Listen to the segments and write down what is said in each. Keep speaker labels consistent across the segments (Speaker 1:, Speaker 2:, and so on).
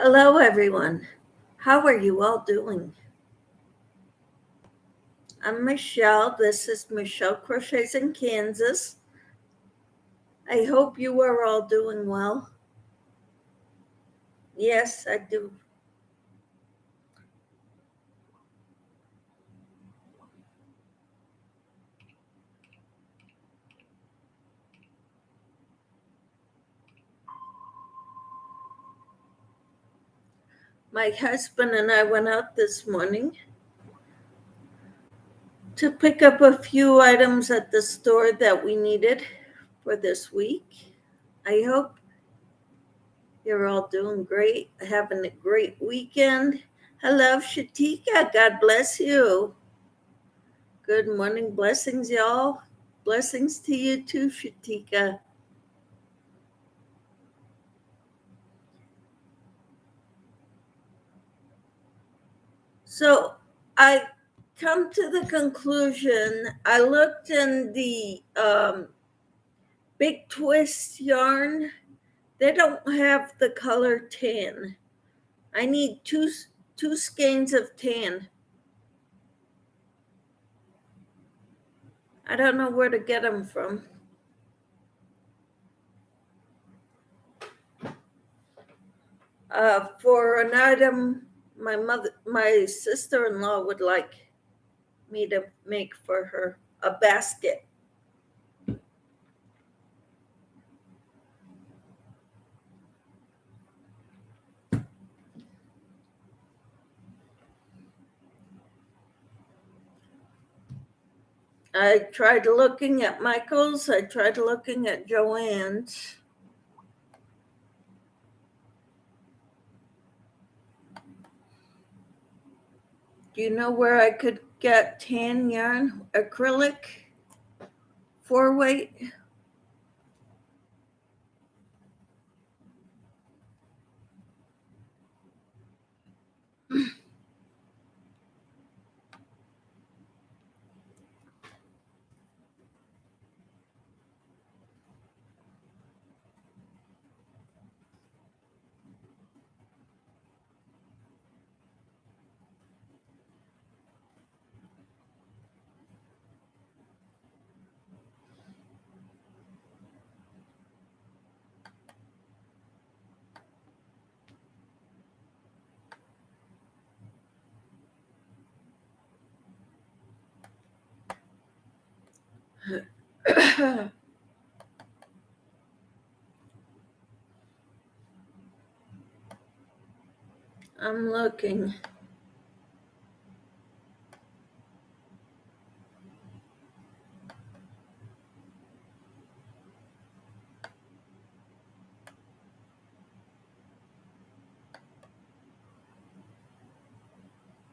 Speaker 1: Hello, everyone. How are you all doing? I'm Michelle. This is Michelle Crochets in Kansas. I hope you are all doing well. Yes, I do. My husband and I went out this morning to pick up a few items at the store that we needed for this week. I hope you're all doing great, having a great weekend. Hello, Shatika. God bless you. Good morning. Blessings, y'all. Blessings to you too, Shatika. So I come to the conclusion, I looked in the Big Twist yarn. They don't have the color tan. I need two skeins of tan. I don't know where to get them from. For an item my sister-in-law would like me to make for her, a basket. I tried looking at Michael's. I tried looking at Joann's. Do you know where I could get tan yarn, acrylic, 4-weight? I'm looking.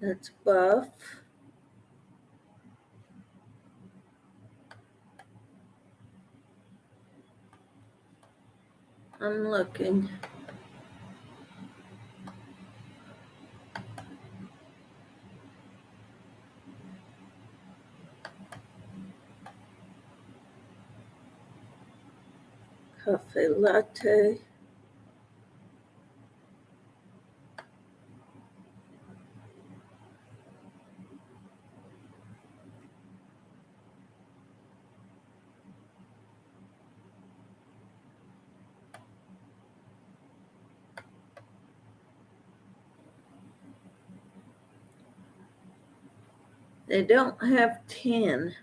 Speaker 1: That's buff. I'm looking. Cafe latte. They don't have tan.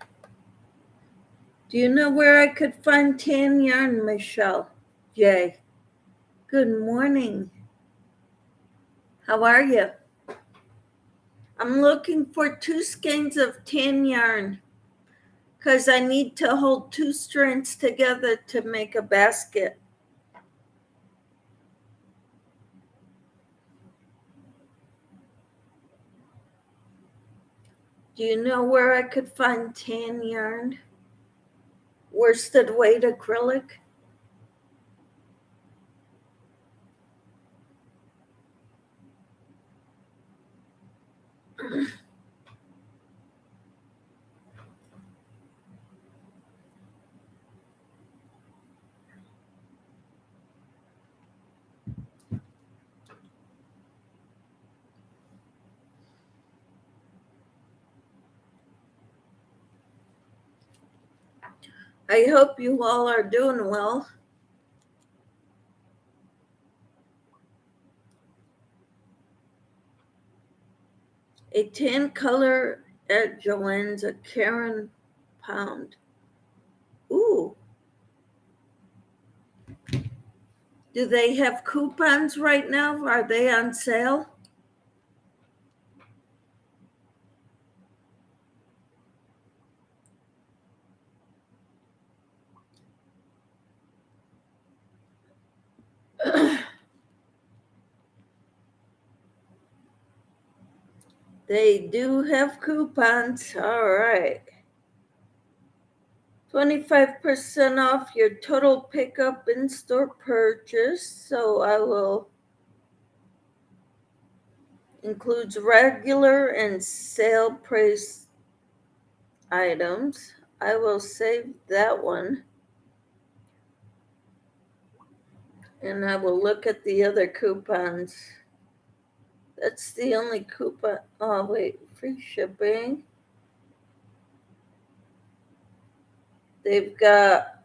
Speaker 1: Do you know where I could find tan yarn, Michelle? Jay. Good morning. How are you? I'm looking for 2 skeins of tan yarn because I need to hold 2 strands together to make a basket. Do you know where I could find tan yarn? Worsted weight acrylic? I hope you all are doing well. A tan color at Joann's, a Karen pound. Ooh. Do they have coupons right now? Are they on sale? They do have coupons. All right. 25% off your total pickup in-store purchase. So I will includes regular and sale price items. I will save that one. And I will look at the other coupons. That's the only coupon. Oh, wait, free shipping. They've got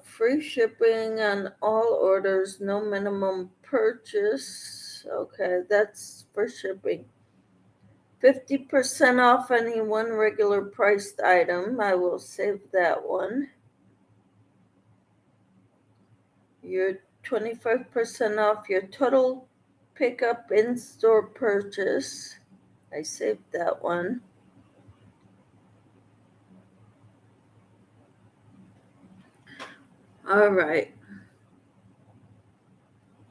Speaker 1: free shipping on all orders, no minimum purchase. Okay, that's for shipping. 50% off any one regular priced item. I will save that one. You're 25% off your total pickup in-store purchase. I saved that one. All right.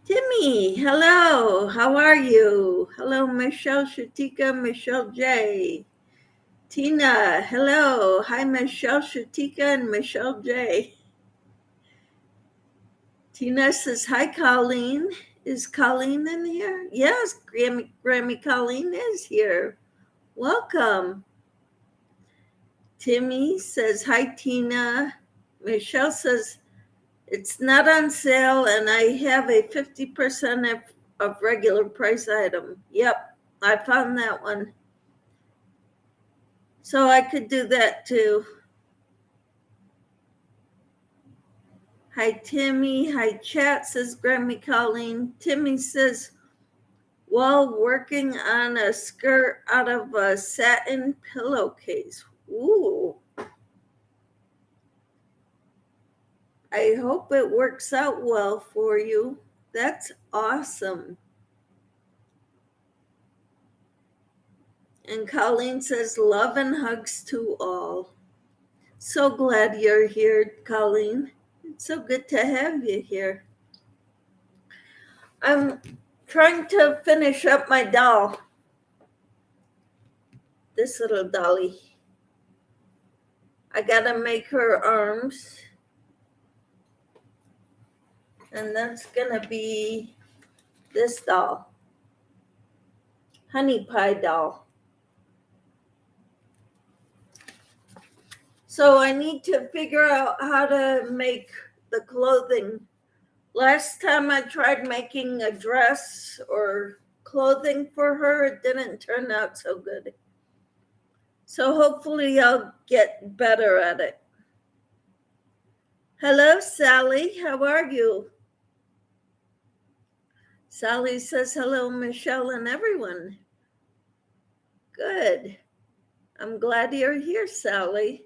Speaker 1: Timmy, hello. How are you? Hello, Michelle Shatika, Michelle J. Tina, hello. Hi, Michelle Shatika and Michelle J. Tina says, hi, Colleen. Is Colleen in here? Yes, Grammy Colleen is here. Welcome. Timmy says, hi, Tina. Michelle says, it's not on sale, and I have a 50% of regular price item. Yep, I found that one. So I could do that too. Hi, Timmy. Hi, chat, says Grammy Colleen. Timmy says, while working on a skirt out of a satin pillowcase. Ooh. I hope it works out well for you. That's awesome. And Colleen says, love and hugs to all. So glad you're here, Colleen. It's so good to have you here. I'm trying to finish up my doll. This little dolly. I gotta make her arms. And that's gonna be this doll. Honey Pie doll. So I need to figure out how to make the clothing. Last time I tried making a dress or clothing for her, it didn't turn out so good. So hopefully I'll get better at it. Hello, Sally. How are you? Sally says, hello, Michelle and everyone. Good. I'm glad you're here, Sally.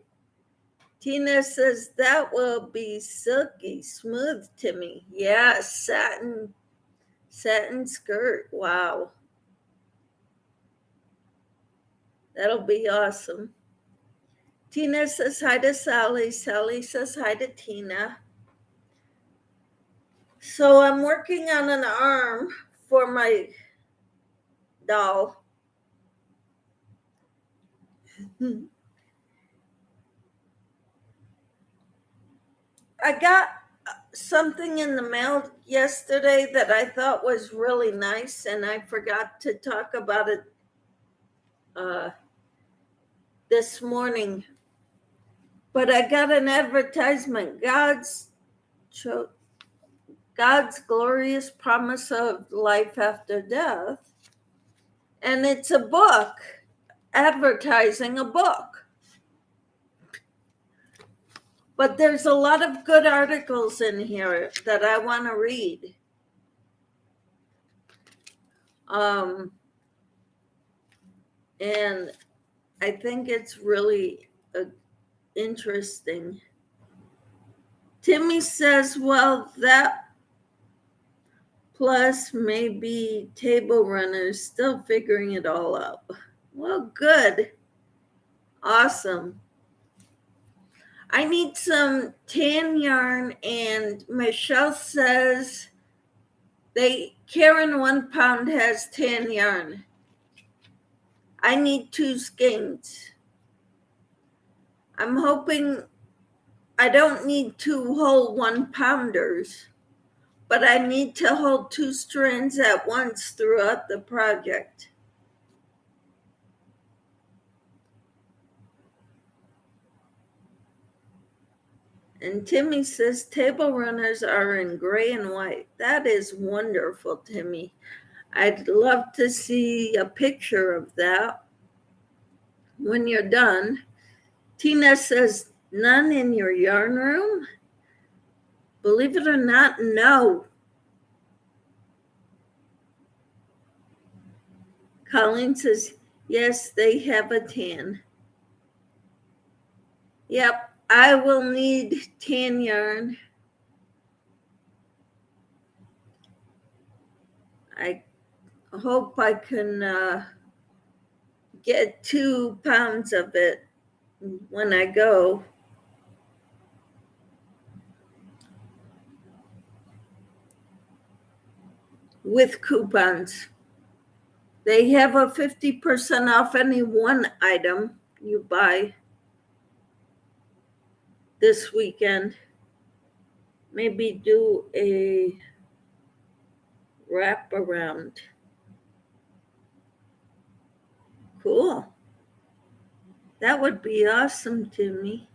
Speaker 1: Tina says, that will be silky smooth, Timmy. Yeah, satin skirt. Wow. That'll be awesome. Tina says hi to Sally. Sally says hi to Tina. So I'm working on an arm for my doll. I got something in the mail yesterday that I thought was really nice, and I forgot to talk about it this morning. But I got an advertisement, God's glorious promise of life after death. And it's a book, advertising a book. But there's a lot of good articles in here that I want to read. And I think it's really interesting. Timmy says, well, that plus maybe table runners still figuring it all out. Well, good. Awesome. I need some tan yarn, and Michelle says Karen 1 pound has tan yarn. I need 2 skeins. I'm hoping I don't need 2 whole 1 pounders, but I need to hold 2 strands at once throughout the project. And Timmy says table runners are in gray and white. That is wonderful, Timmy. I'd love to see a picture of that when you're done. Tina says, none in your yarn room? Believe it or not, no. Colleen says, yes, they have a tan. Yep, I will need tan yarn. I hope I can get 2 pounds of it when I go. With coupons. They have a 50% off any one item you buy this weekend. Maybe do a wrap around. Cool. That would be awesome to me.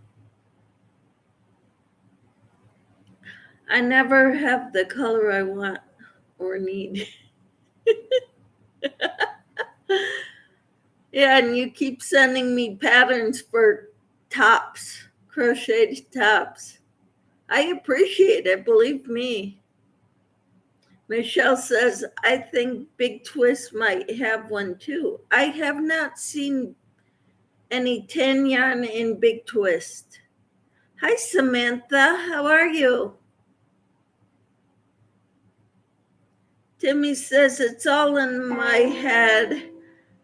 Speaker 1: I never have the color I want or need. Yeah, and you keep sending me patterns for tops, crocheted tops. I appreciate it, believe me. Michelle says, I think Big Twist might have one too. I have not seen any tan yarn in Big Twist. Hi, Samantha. How are you? Timmy says, it's all in my head.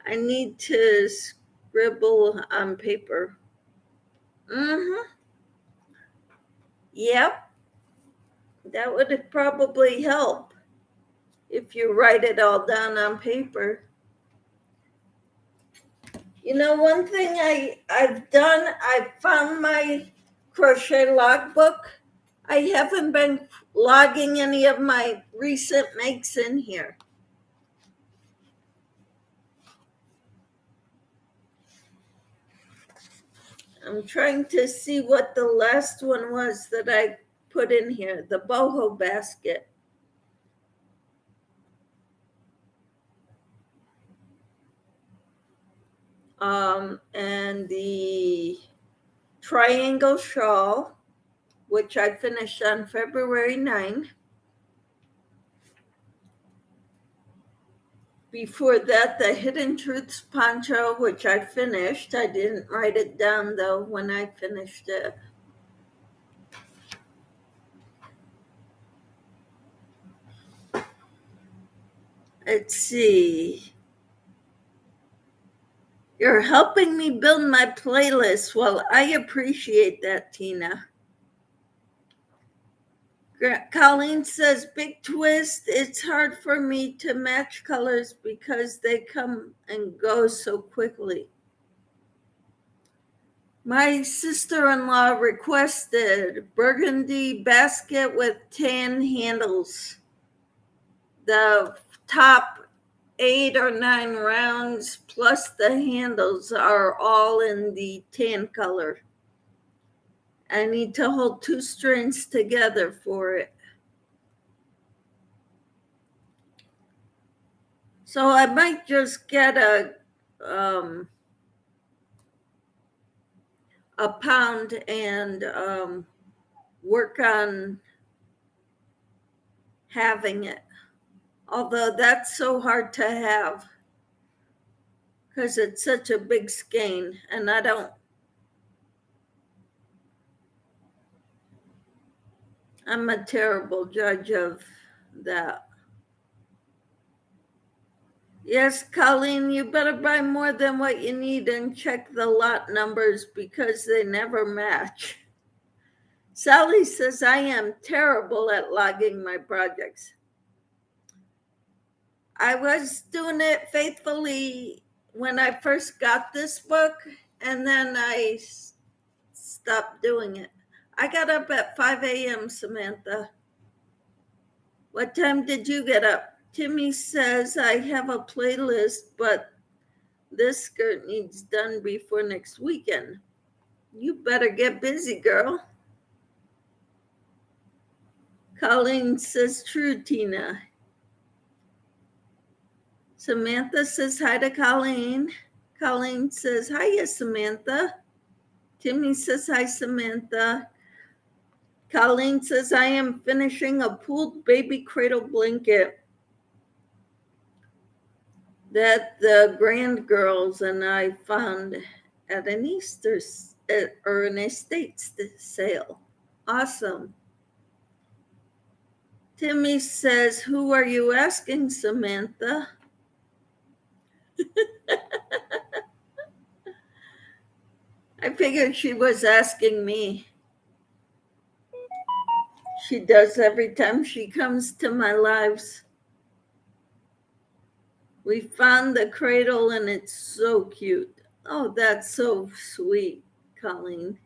Speaker 1: I need to scribble on paper. Yep. That would probably help if you write it all down on paper. You know, one thing I've done, I've found my crochet logbook. I haven't been logging any of my recent makes in here. I'm trying to see what the last one was that I put in here, the boho basket. And the triangle shawl, which I finished on February 9. Before that, the Hidden Truths poncho, which I finished. I didn't write it down, though, when I finished it. Let's see. You're helping me build my playlist. Well, I appreciate that, Tina. Colleen says, Big Twist, it's hard for me to match colors because they come and go so quickly. My sister-in-law requested burgundy basket with tan handles. The top 8 or 9 rounds plus the handles are all in the tan color. I need to hold 2 strings together for it. So I might just get a a pound and work on having it. Although that's so hard to have because it's such a big skein, and I'm a terrible judge of that. Yes, Colleen, you better buy more than what you need and check the lot numbers because they never match. Sally says I am terrible at logging my projects. I was doing it faithfully when I first got this book, and then I stopped doing it. I got up at 5 a.m., Samantha. What time did you get up? Timmy says I have a playlist, but this skirt needs done before next weekend. You better get busy, girl. Colleen says true, Tina. Samantha says hi to Colleen. Colleen says, hiya, Samantha. Timmy says hi, Samantha. Colleen says, I am finishing a pooled baby cradle blanket that the grand girls and I found at an Easter or an estate sale. Awesome. Timmy says, who are you asking, Samantha? I figured she was asking me. She does every time she comes to my lives. We found the cradle and it's so cute. Oh, that's so sweet, Colleen.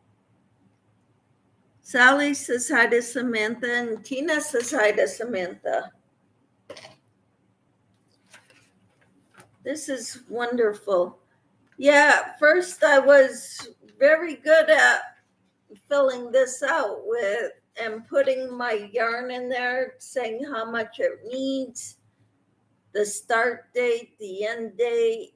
Speaker 1: Sally says hi to Samantha and Tina says hi to Samantha. This is wonderful. Yeah, first I was very good at filling this out with and putting my yarn in there, saying how much it needs, the start date, the end date.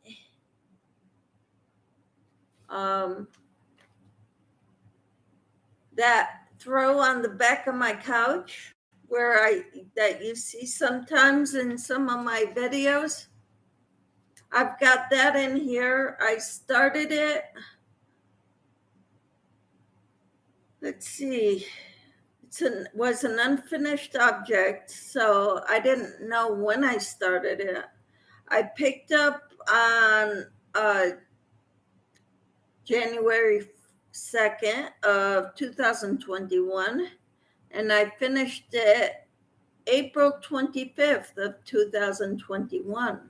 Speaker 1: That throw on the back of my couch that you see sometimes in some of my videos. I've got that in here. I started it. Let's see. It was an unfinished object, so I didn't know when I started it. I picked up on January 2nd of 2021, and I finished it April 25th of 2021.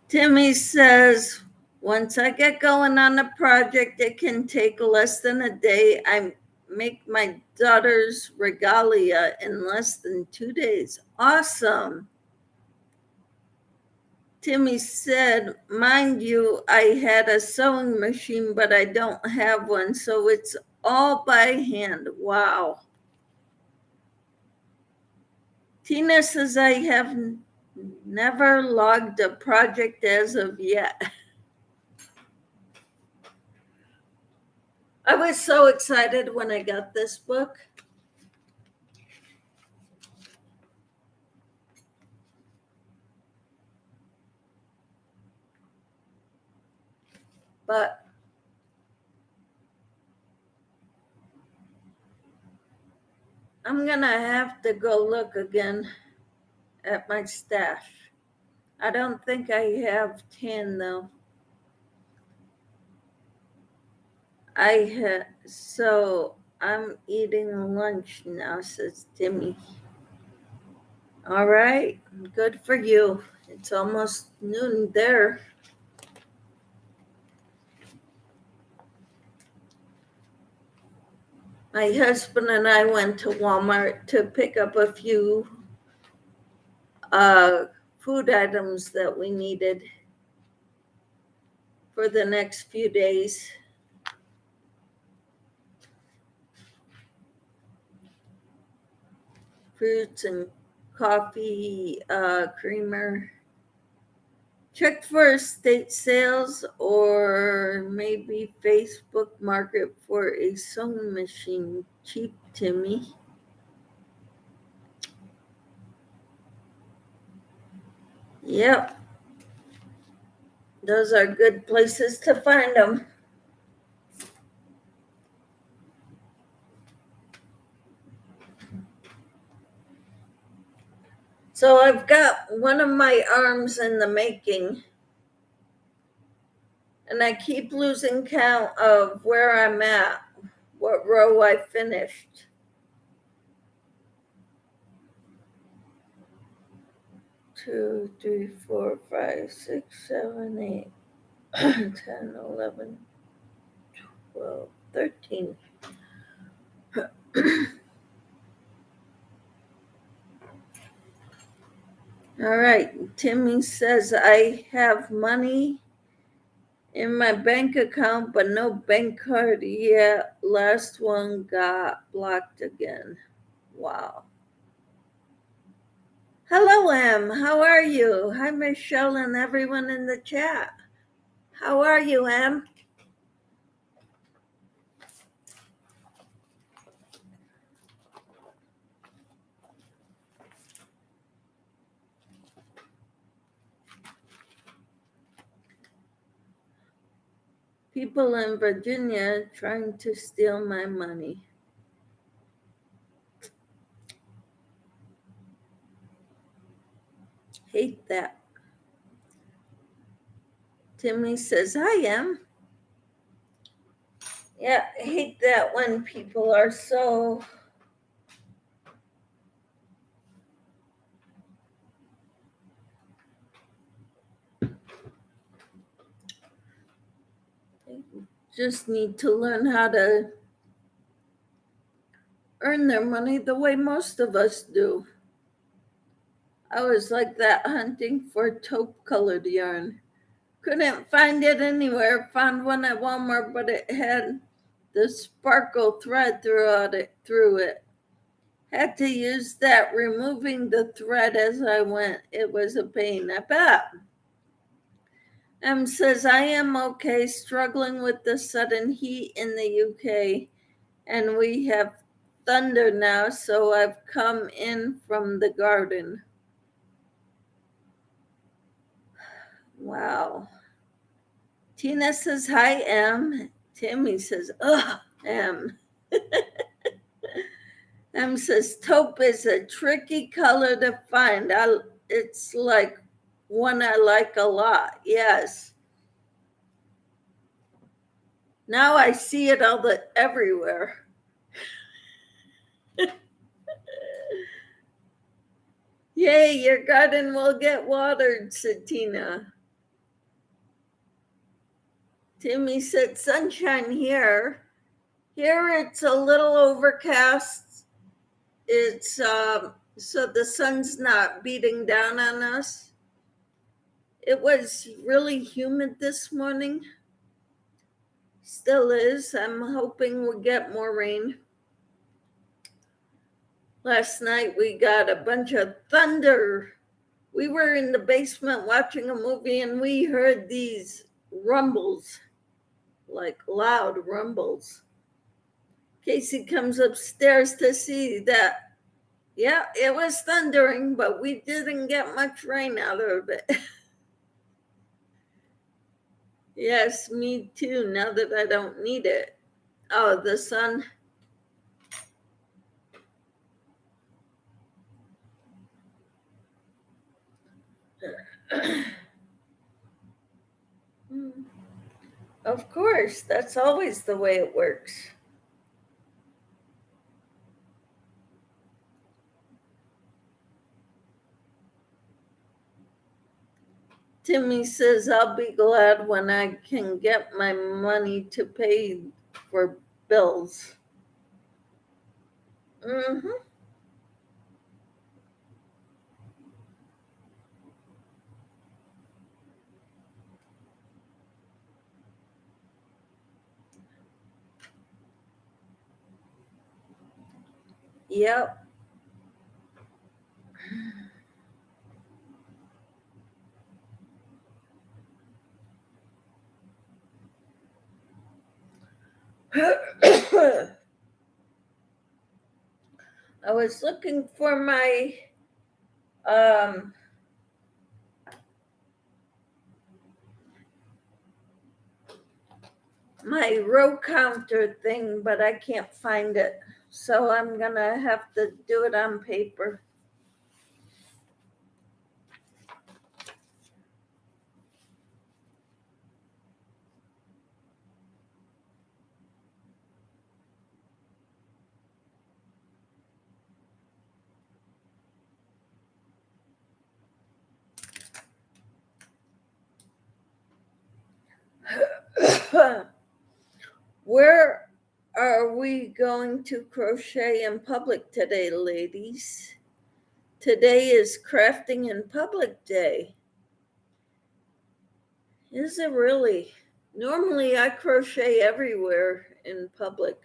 Speaker 1: Timmy says, once I get going on a project, it can take less than a day. I make my daughter's regalia in less than 2 days. Awesome. Timmy said, mind you, I had a sewing machine, but I don't have one, so it's all by hand. Wow. Tina says, I have never logged a project as of yet. I was so excited when I got this book. But I'm going to have to go look again at my stash. I don't think I have 10 though. So I'm eating lunch now, says Timmy. All right, good for you. It's almost noon there. My husband and I went to Walmart to pick up a few food items that we needed for the next few days. Fruits and coffee, creamer, Check for estate sales or maybe Facebook Market for a sewing machine. Cheap, Timmy. Yep. Those are good places to find them. So I've got one of my arms in the making, and I keep losing count of where I'm at, what row I finished. Two, three, 4, 5, 6, 7, 8, 10, 11, 12, 13. All right, Timmy says I have money in my bank account, but no bank card yet. Last one got blocked again. Wow. Hello, Em. How are you? Hi, Michelle, and everyone in the chat. How are you, Em? People in Virginia trying to steal my money. Hate that. Timmy says, I am. Yeah, I hate that when people are so just need to learn how to earn their money the way most of us do. I was like that hunting for taupe colored yarn. Couldn't find it anywhere. Found one at Walmart, but it had the sparkle thread through it. Had to use that, removing the thread as I went. It was a pain, I bet. Says, I am okay, struggling with the sudden heat in the UK, and we have thunder now, so I've come in from the garden. Wow. Tina says, hi, Em. Timmy says, ugh, Em. Em says, taupe is a tricky color to find. It's like one I like a lot. Yes. Now I see it everywhere. Yay, your garden will get watered, said Tina. Timmy said, sunshine here. Here it's a little overcast. It's so the sun's not beating down on us. It was really humid this morning. Still is. I'm hoping we'll get more rain. Last night we got a bunch of thunder. We were in the basement watching a movie and we heard these rumbles, like loud rumbles. Casey comes upstairs to see that, yeah, it was thundering, but we didn't get much rain out of it. Yes, me too, now that I don't need it. Oh, the sun. Of course, that's always the way it works. Timmy says, I'll be glad when I can get my money to pay for bills. Mm-hmm. Yep. I was looking for um, my row counter thing, but I can't find it. So I'm gonna have to do it on paper. Where are we going to crochet in public today, ladies? Today is crafting in public day. Is it really? Normally I crochet everywhere in public.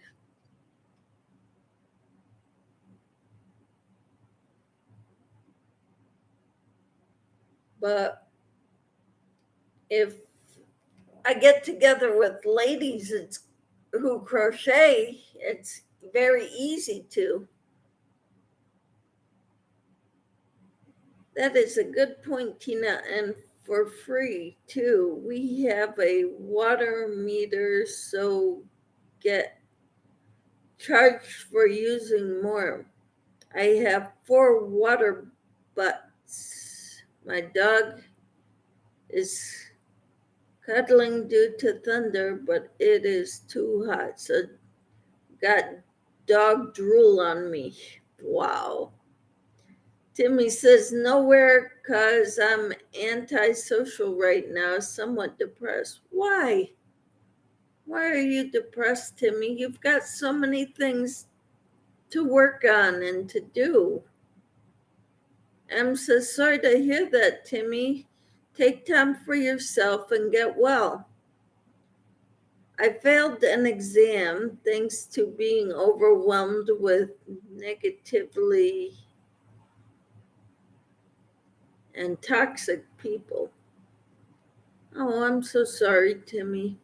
Speaker 1: But if I get together with ladies who crochet, it's very easy to. That is a good point, Tina, and for free too. We have a water meter, so get charged for using more. I have 4 water butts. My dog is cuddling due to thunder, but it is too hot. So got dog drool on me. Wow. Timmy says nowhere because I'm antisocial right now, somewhat depressed. Why? Why are you depressed, Timmy? You've got so many things to work on and to do. I'm so sorry to hear that, Timmy. Take time for yourself and get well. I failed an exam thanks to being overwhelmed with negatively and toxic people. Oh, I'm so sorry, Timmy.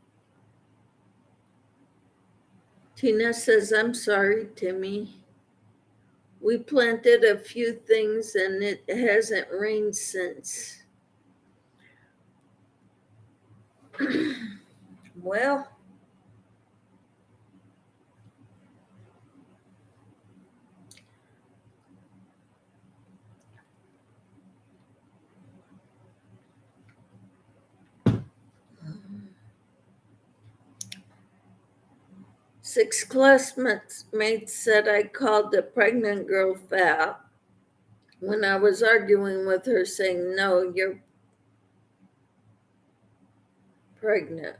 Speaker 1: Tina says, I'm sorry, Timmy. We planted a few things and it hasn't rained since. Well, six classmates said I called the pregnant girl fat when I was arguing with her, saying, no, you're pregnant.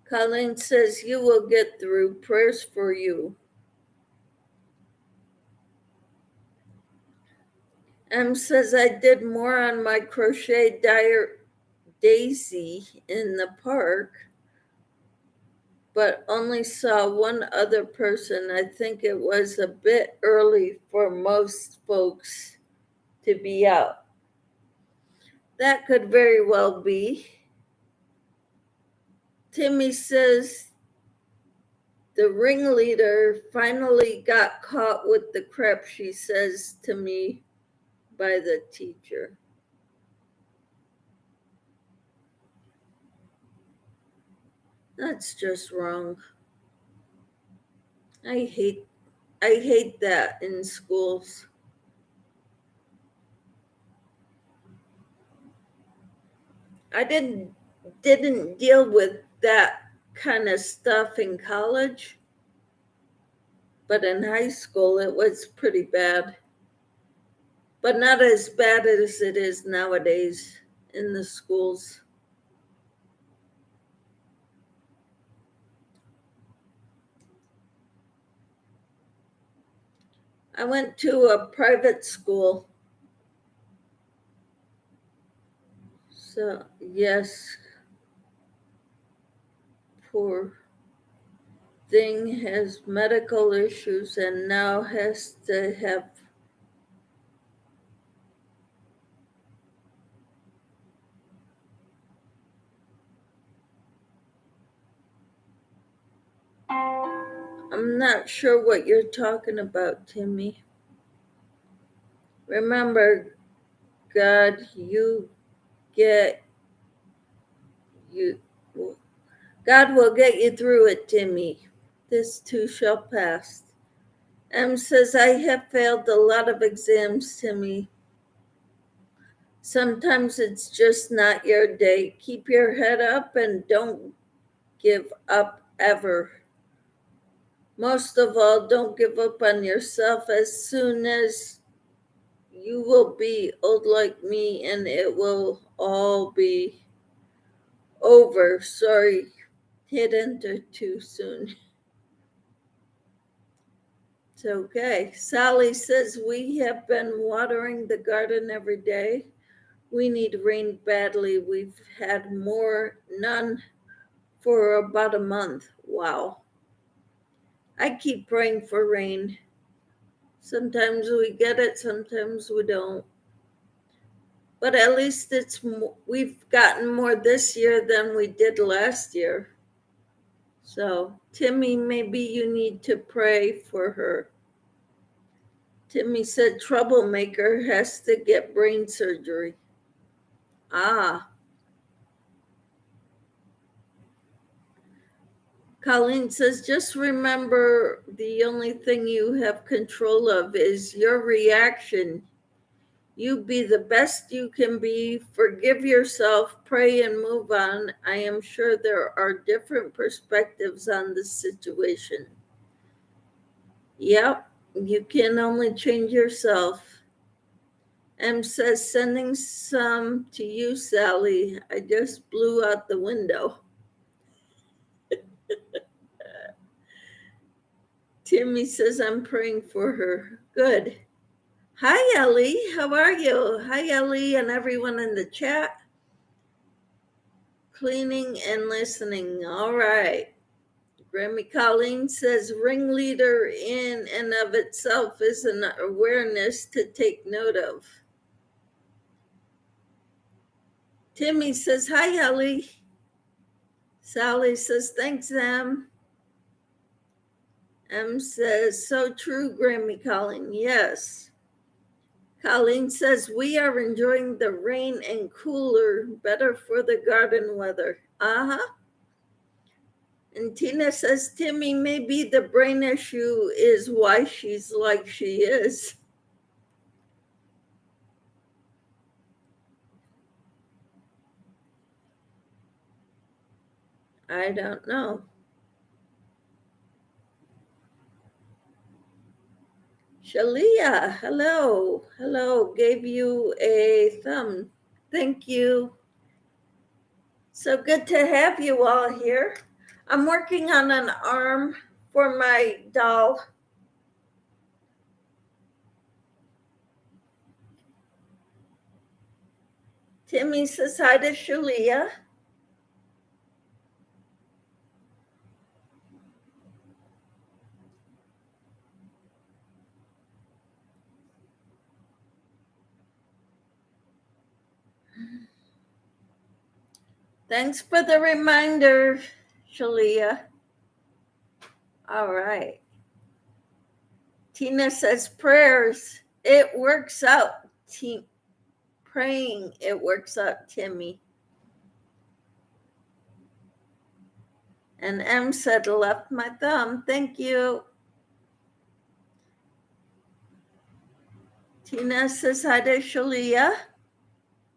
Speaker 1: Colleen says, you will get through. Prayers for you. M says, I did more on my crochet daisy in the park, but only saw one other person. I think it was a bit early for most folks to be out. That could very well be. Timmy says the ringleader finally got caught with the crap she says to me by the teacher. That's just wrong. I hate that in schools. I didn't deal with that kind of stuff in college, but in high school it was pretty bad. But not as bad as it is nowadays in the schools. I went to a private school. So, yes, poor thing has medical issues and now has to have I'm not sure what you're talking about, Timmy. Remember, God, get you God will get you through it, Timmy. This too shall pass. M says, I have failed a lot of exams, Timmy. Sometimes it's just not your day. Keep your head up and don't give up ever. Most of all, don't give up on yourself. As soon as you will be old like me and it will all be over. Sorry, hit enter too soon. It's okay. Sally says, we have been watering the garden every day. We need rain badly. We've had none for about a month. Wow. I keep praying for rain. Sometimes we get it, sometimes we don't. But at least we've gotten more this year than we did last year. So, Timmy, maybe you need to pray for her. Timmy said troublemaker has to get brain surgery. Ah. Colleen says, just remember the only thing you have control of is your reaction. You be the best you can be, forgive yourself, pray, and move on. I am sure there are different perspectives on the situation. Yep, you can only change yourself. M says, sending some to you, Sally. I just blew out the window. Timmy says, I'm praying for her. Good. Hi, Ellie. How are you? Hi, Ellie, and everyone in the chat. Cleaning and listening. All right. Grammy Colleen says, ringleader in and of itself is an awareness to take note of. Timmy says, hi, Ellie. Sally says, thanks, Em. M says, so true, Grammy Colleen. Yes. Colleen says, we are enjoying the rain and cooler, better for the garden weather. Uh-huh. And Tina says, Timmy, maybe the brain issue is why she's like she is. I don't know. Shalia, hello. Hello. Gave you a thumb. Thank you. So good to have you all here. I'm working on an arm for my doll. Timmy says hi to Shalia. Thanks for the reminder, Shalia. All right. Tina says prayers. It works out. Praying, it works out, Timmy. And M said, left my thumb. Thank you. Tina says hi to Shalia.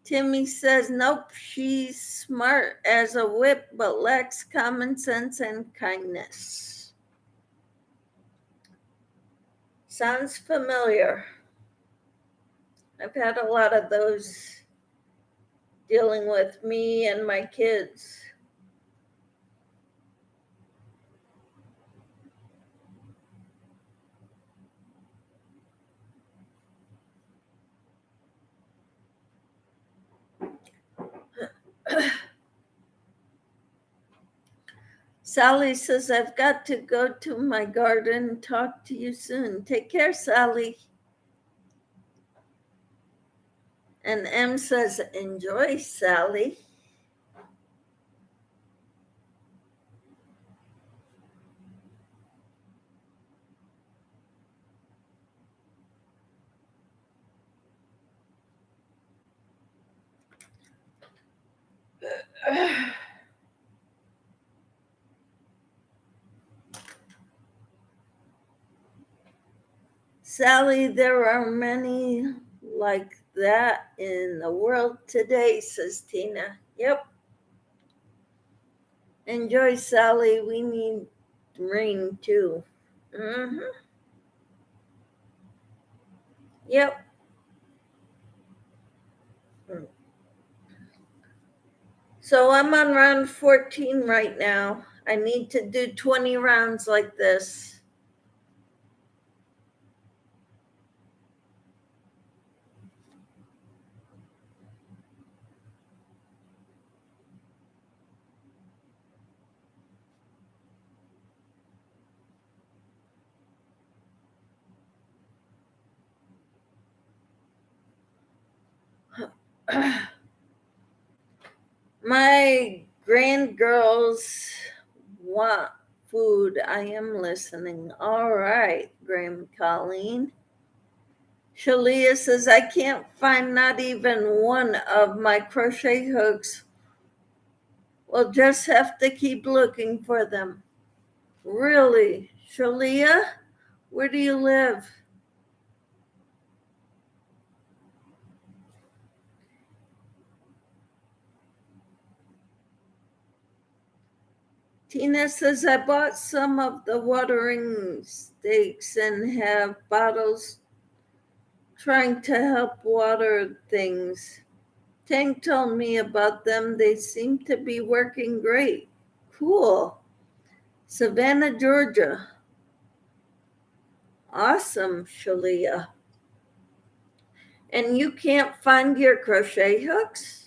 Speaker 1: Timmy says, nope, she's smart as a whip, but lacks common sense and kindness. Sounds familiar. I've had a lot of those dealing with me and my kids. Sally says, I've got to go to my garden. Talk to you soon. Take care, Sally. And M says, enjoy, Sally. Sally, there are many like that in the world today, says Tina. Yep. Enjoy, Sally. We need rain too. Mm-hmm. Yep. So I'm on round 14 right now. I need to do 20 rounds like this. My grandgirls want food. I am listening. All right, Graham Colleen. Shalia says, I can't find not even one of my crochet hooks. We'll just have to keep looking for them. Really? Shalia, where do you live? Tina says, I bought some of the watering stakes and have bottles trying to help water things. Tank told me about them. They seem to be working great. Cool. Savannah, Georgia. Awesome, Shalia. And you can't find your crochet hooks?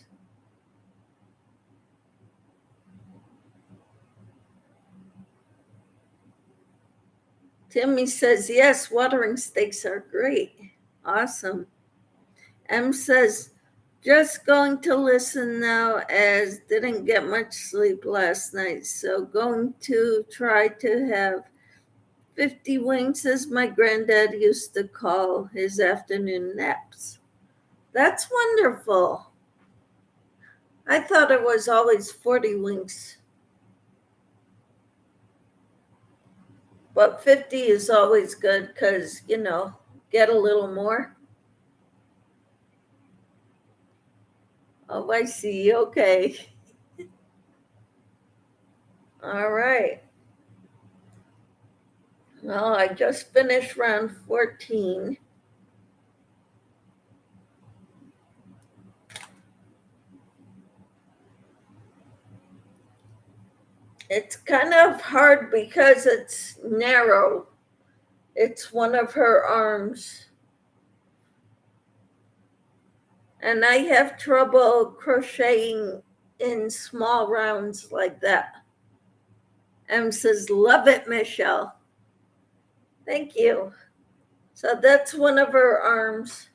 Speaker 1: Timmy says, yes, watering stakes are great. Awesome. M says, just going to listen now as didn't get much sleep last night. So going to try to have 50 winks, as my granddad used to call his afternoon naps. That's wonderful. I thought it was always 40 winks. But 50 is always good because, get a little more. Oh, I see. Okay. All right. Well, I just finished round 14. It's kind of hard because it's narrow. It's one of her arms. And I have trouble crocheting in small rounds like that. M says, love it, Michelle. Thank you. So that's one of her arms.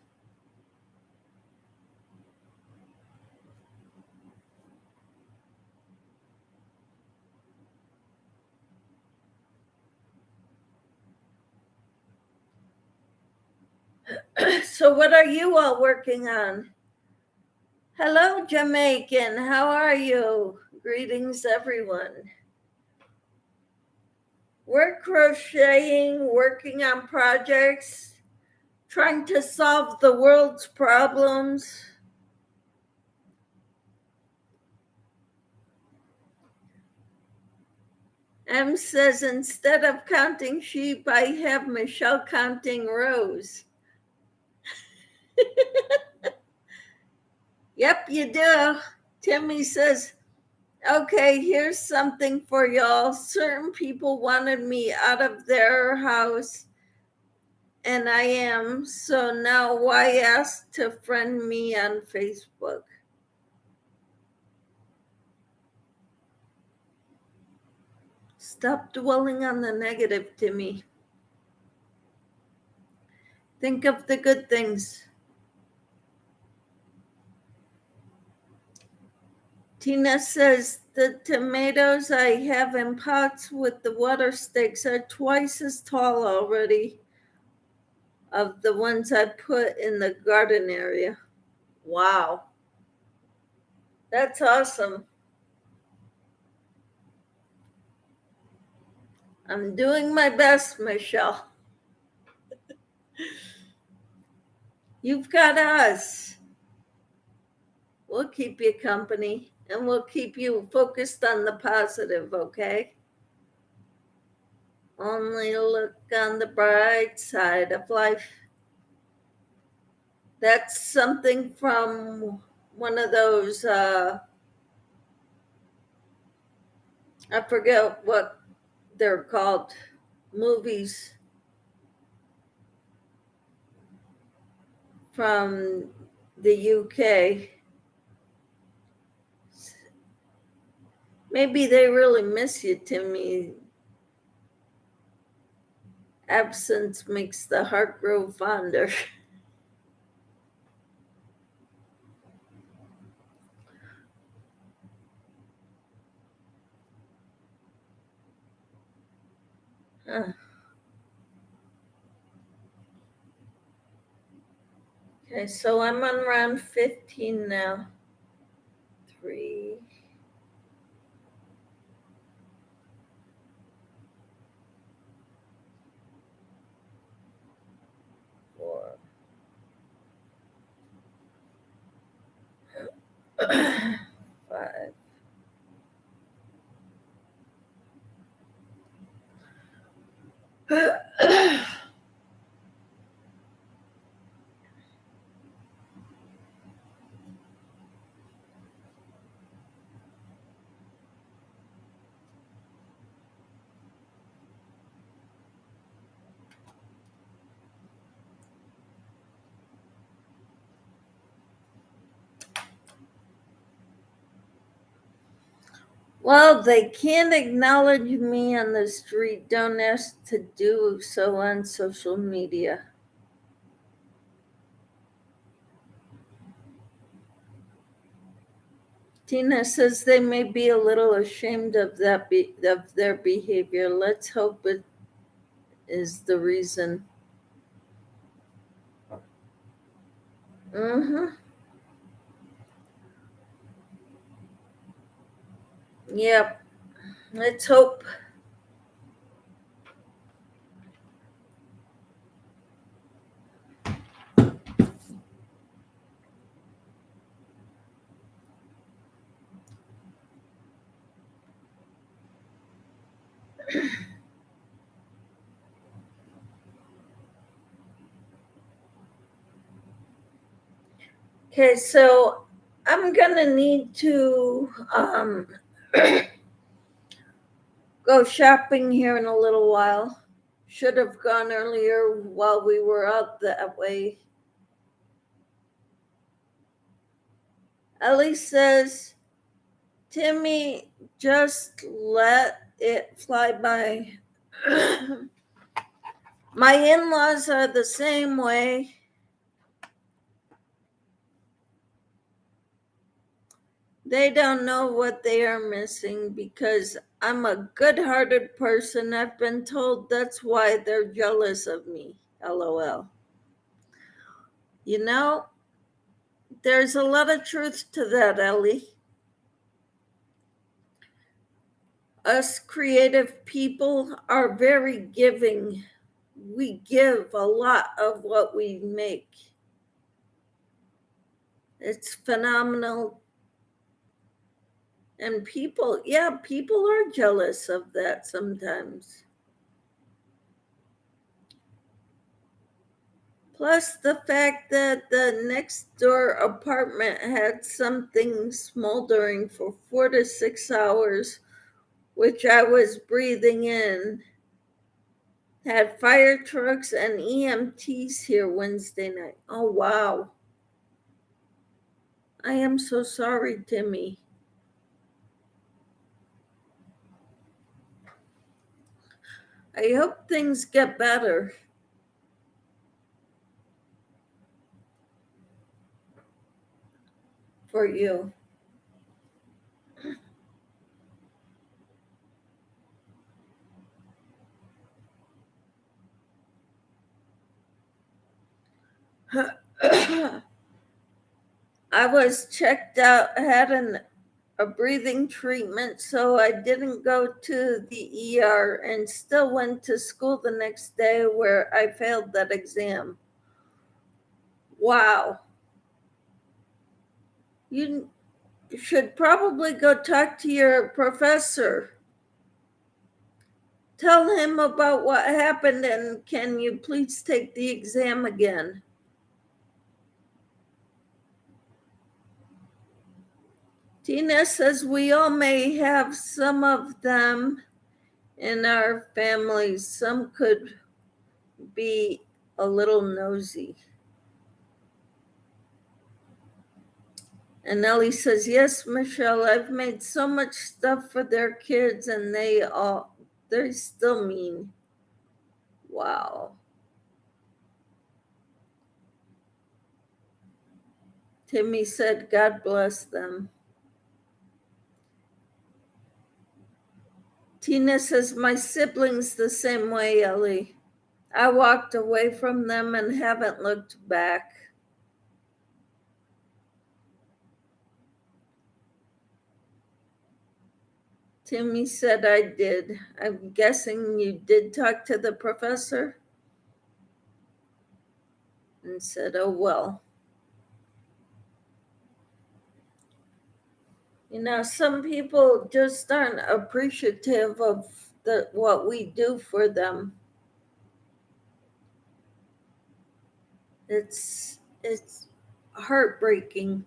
Speaker 1: So what are you all working on? Hello, Jamaican. How are you? Greetings, everyone. We're crocheting, working on projects, trying to solve the world's problems. M says, instead of counting sheep, I have Michelle counting rows. Yep, you do. Timmy says, okay, here's something for y'all. Certain people wanted me out of their house, and I am. So now why ask to friend me on Facebook? Stop dwelling on the negative, Timmy. Think of the good things. Tina says the tomatoes I have in pots with the water sticks are twice as tall already of the ones I put in the garden area. Wow. That's awesome. I'm doing my best, Michelle. You've got us. We'll keep you company and we'll keep you focused on the positive, okay? Only look on the bright side of life. That's something from one of those, I forget what they're called, movies from the UK. Maybe they really miss you, Timmy. Absence makes the heart grow fonder. Huh. Okay, so I'm on round 15 now. 3, 4, 5. Well, they can't acknowledge me on the street. Don't ask to do so on social media. Tina says they may be a little ashamed of of their behavior. Let's hope it is the reason. Mm-hmm. Yep. Let's hope. Okay, so I'm gonna need to go shopping here in a little while. Should have gone earlier while we were out that way. Ellie says, Timmy, just let it fly by. My in-laws are the same way. They don't know what they are missing because I'm a good-hearted person. I've been told that's why they're jealous of me. LOL. You know, there's a lot of truth to that, Ellie. Us creative people are very giving. We give a lot of what we make. It's phenomenal. And people are jealous of that sometimes. Plus the fact that the next door apartment had something smoldering for 4 to 6 hours, which I was breathing in, had fire trucks and EMTs here Wednesday night. Oh, wow. I am so sorry, Timmy. I hope things get better for you. I was checked out, had a breathing treatment, so I didn't go to the ER and still went to school the next day where I failed that exam. Wow. You should probably go talk to your professor. Tell him about what happened and can you please take the exam again? Tina says we all may have some of them in our families. Some could be a little nosy. And Ellie says, yes, Michelle, I've made so much stuff for their kids and they're still mean. Wow. Timmy said, God bless them. Tina says, my siblings the same way, Ellie. I walked away from them and haven't looked back. Timmy said I did. I'm guessing you did talk to the professor? And said, oh, well. You know, some people just aren't appreciative of what we do for them. It's heartbreaking.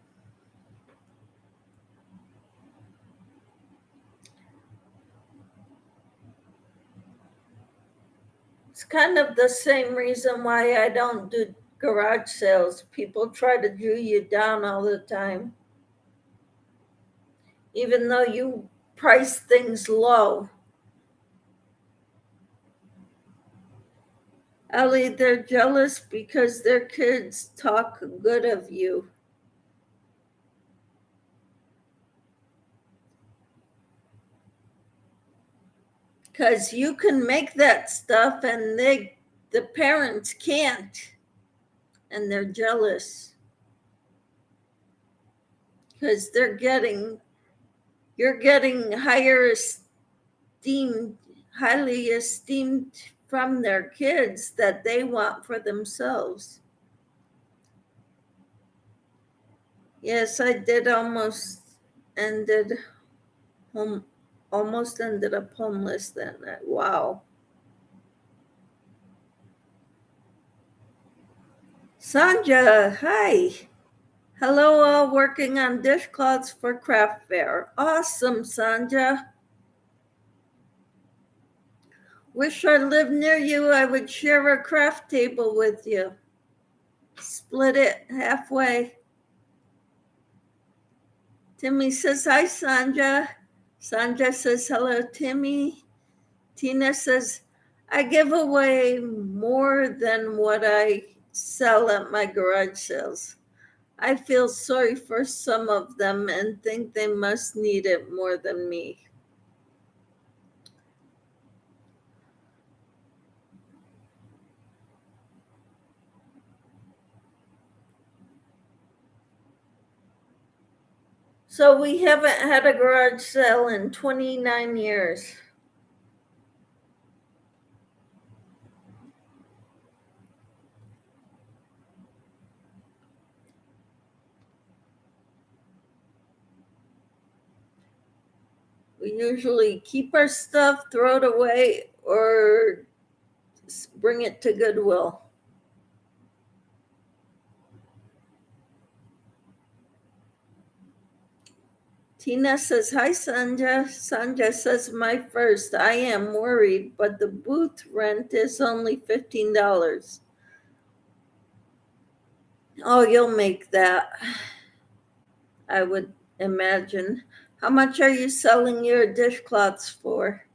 Speaker 1: It's kind of the same reason why I don't do garage sales. People try to do you down all the time, even though you price things low. Ellie, they're jealous because their kids talk good of you. Because you can make that stuff and the parents can't. And they're jealous. Because you're getting highly esteemed from their kids that they want for themselves. Yes, I did ended almost ended up homeless that night. Wow. Sanja, hi. Hello, all working on dishcloths for craft fair. Awesome, Sanja. Wish I lived near you. I would share a craft table with you. Split it halfway. Timmy says, hi, Sanja. Sanja says, hello, Timmy. Tina says, I give away more than what I sell at my garage sales. I feel sorry for some of them and think they must need it more than me. So we haven't had a garage sale in 29 years. We usually keep our stuff, throw it away, or bring it to Goodwill. Tina says, hi, Sanja. Sanja says, my first. I am worried, but the booth rent is only $15. Oh, you'll make that, I would imagine. How much are you selling your dishcloths for?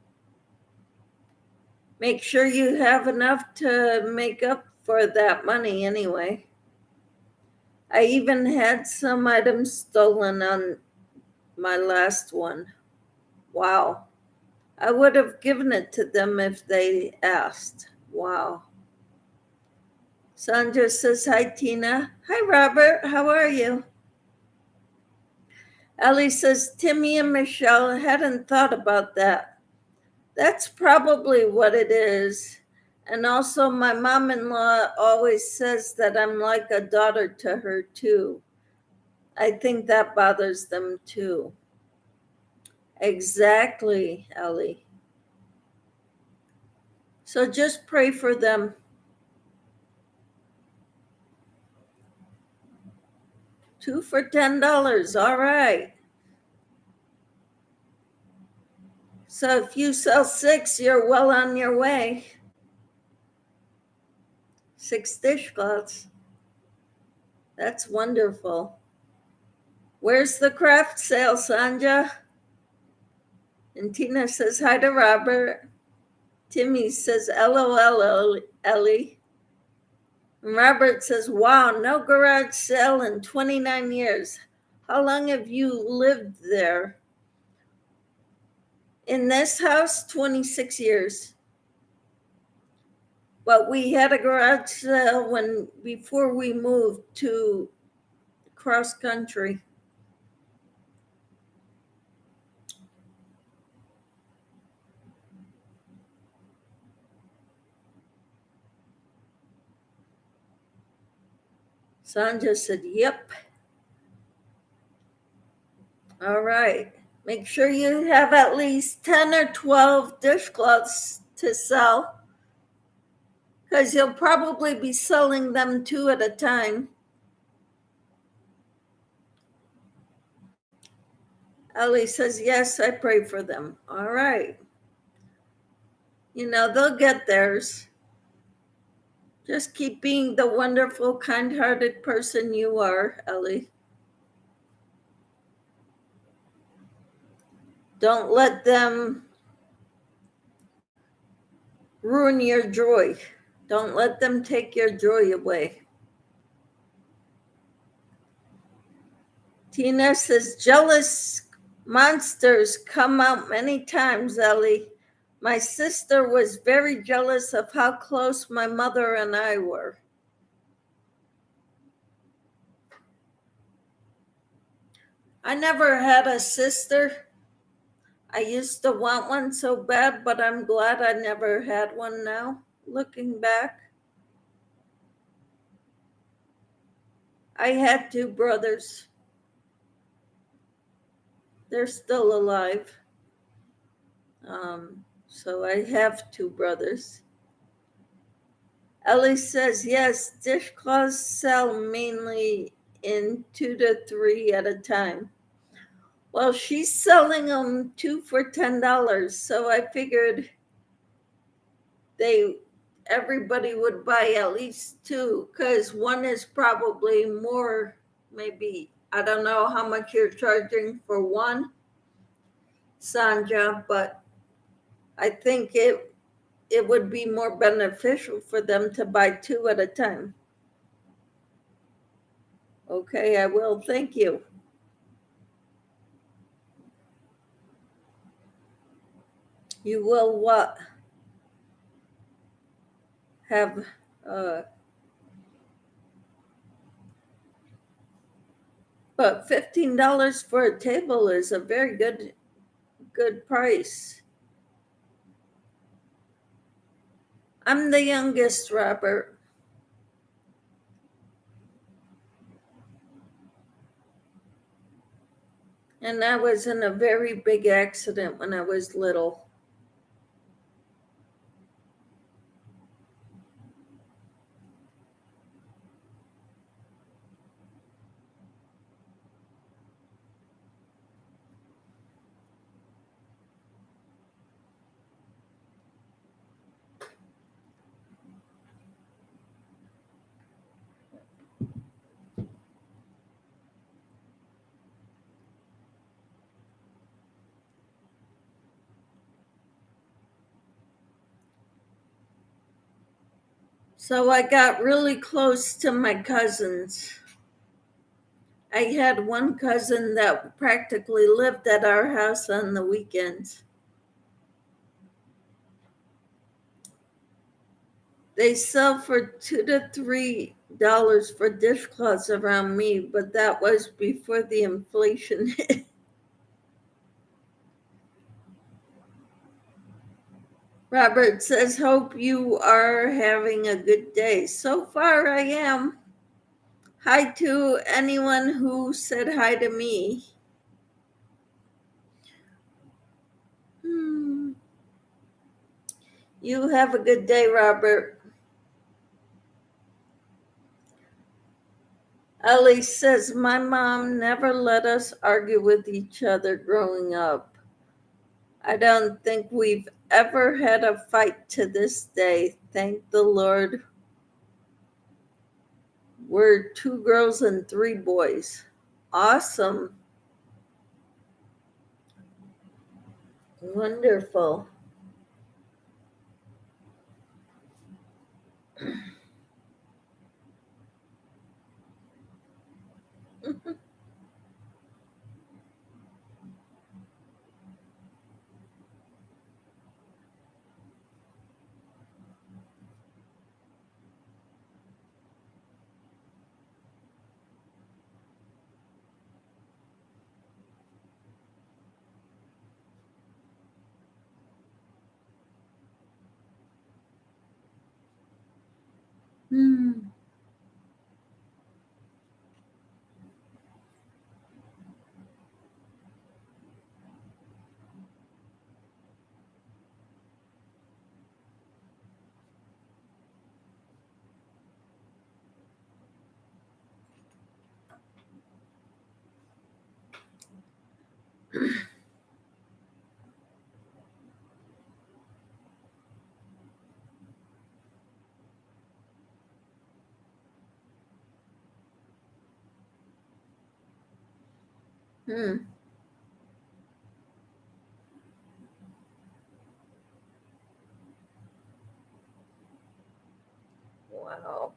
Speaker 1: Make sure you have enough to make up for that money anyway. I even had some items stolen on my last one. Wow. I would have given it to them if they asked. Wow. Sandra says, hi, Tina. Hi, Robert. How are you? Ellie says, Timmy and Michelle hadn't thought about that. That's probably what it is. And also, my mom-in-law always says that I'm like a daughter to her, too. I think that bothers them, too. Exactly, Ellie. So just pray for them. 2 for $10. All right. So if you sell 6, you're well on your way. 6 dishcloths. That's wonderful. Where's the craft sale, Sanja? And Tina says hi to Robert. Timmy says LOL, Ellie. And Robert says, wow, no garage sale in 29 years. How long have you lived there? In this house, 26 years. But we had a garage sale before we moved to cross country. Sanja said, yep. All right. Make sure you have at least 10 or 12 dishcloths to sell, because you'll probably be selling them 2 at a time. Ellie says, yes, I pray for them. All right. They'll get theirs. Just keep being the wonderful, kind-hearted person you are, Ellie. Don't let them ruin your joy. Don't let them take your joy away. Tina says, jealous monsters come out many times, Ellie. My sister was very jealous of how close my mother and I were. I never had a sister. I used to want one so bad, but I'm glad I never had one now, looking back. I had 2 brothers. They're still alive. So I have 2 brothers. Ellie says, yes, dishcloths sell mainly in 2 to 3 at a time. Well, she's selling them 2 for $10, so I figured everybody would buy at least 2, because one is probably more, maybe, I don't know how much you're charging for one, Sanja, but I think it would be more beneficial for them to buy 2 at a time. Okay, I will. Thank you. You will what? Have but $15 for a table is a very good price. I'm the youngest, Robert. And I was in a very big accident when I was little. So I got really close to my cousins. I had one cousin that practically lived at our house on the weekends. They sell for $2 to $3 for dishcloths around me, but that was before the inflation hit. Robert says, hope you are having a good day. So far, I am. Hi to anyone who said hi to me. You have a good day, Robert. Ellie says, my mom never let us argue with each other growing up. I don't think we've ever had a fight to this day. Thank the Lord. We're 2 girls and 3 boys. Awesome. Wonderful. Hmm. Hmm. Wow.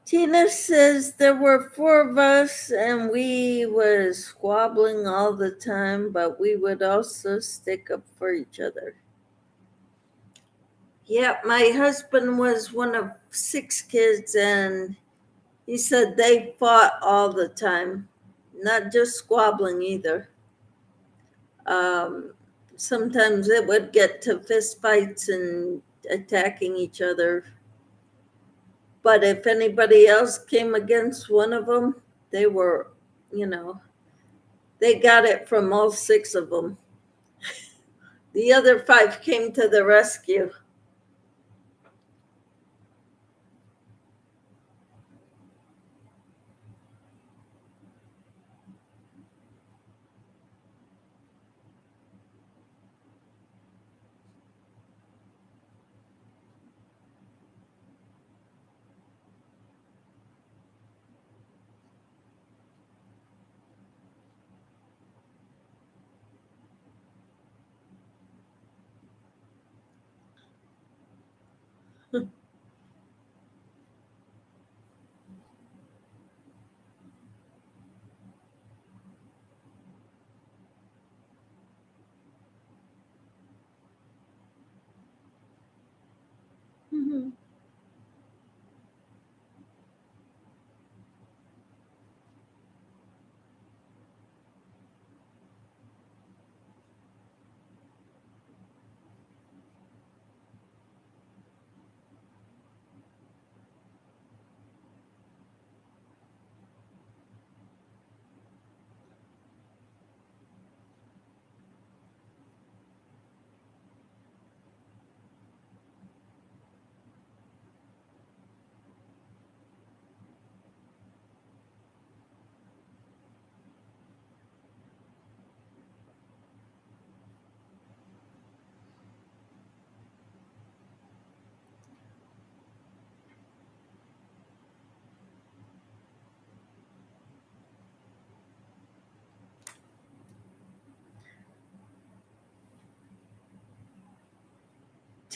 Speaker 1: Tina says there were 4 of us and we was squabbling all the time, but we would also stick up for each other. Yeah, my husband was one of 6 kids, and he said they fought all the time, not just squabbling either. Um, Sometimes it would get to fist fights and attacking each other. But if anybody else came against one of them, they were, you know, they got it from all 6 of them. The other 5 came to the rescue. Mhm.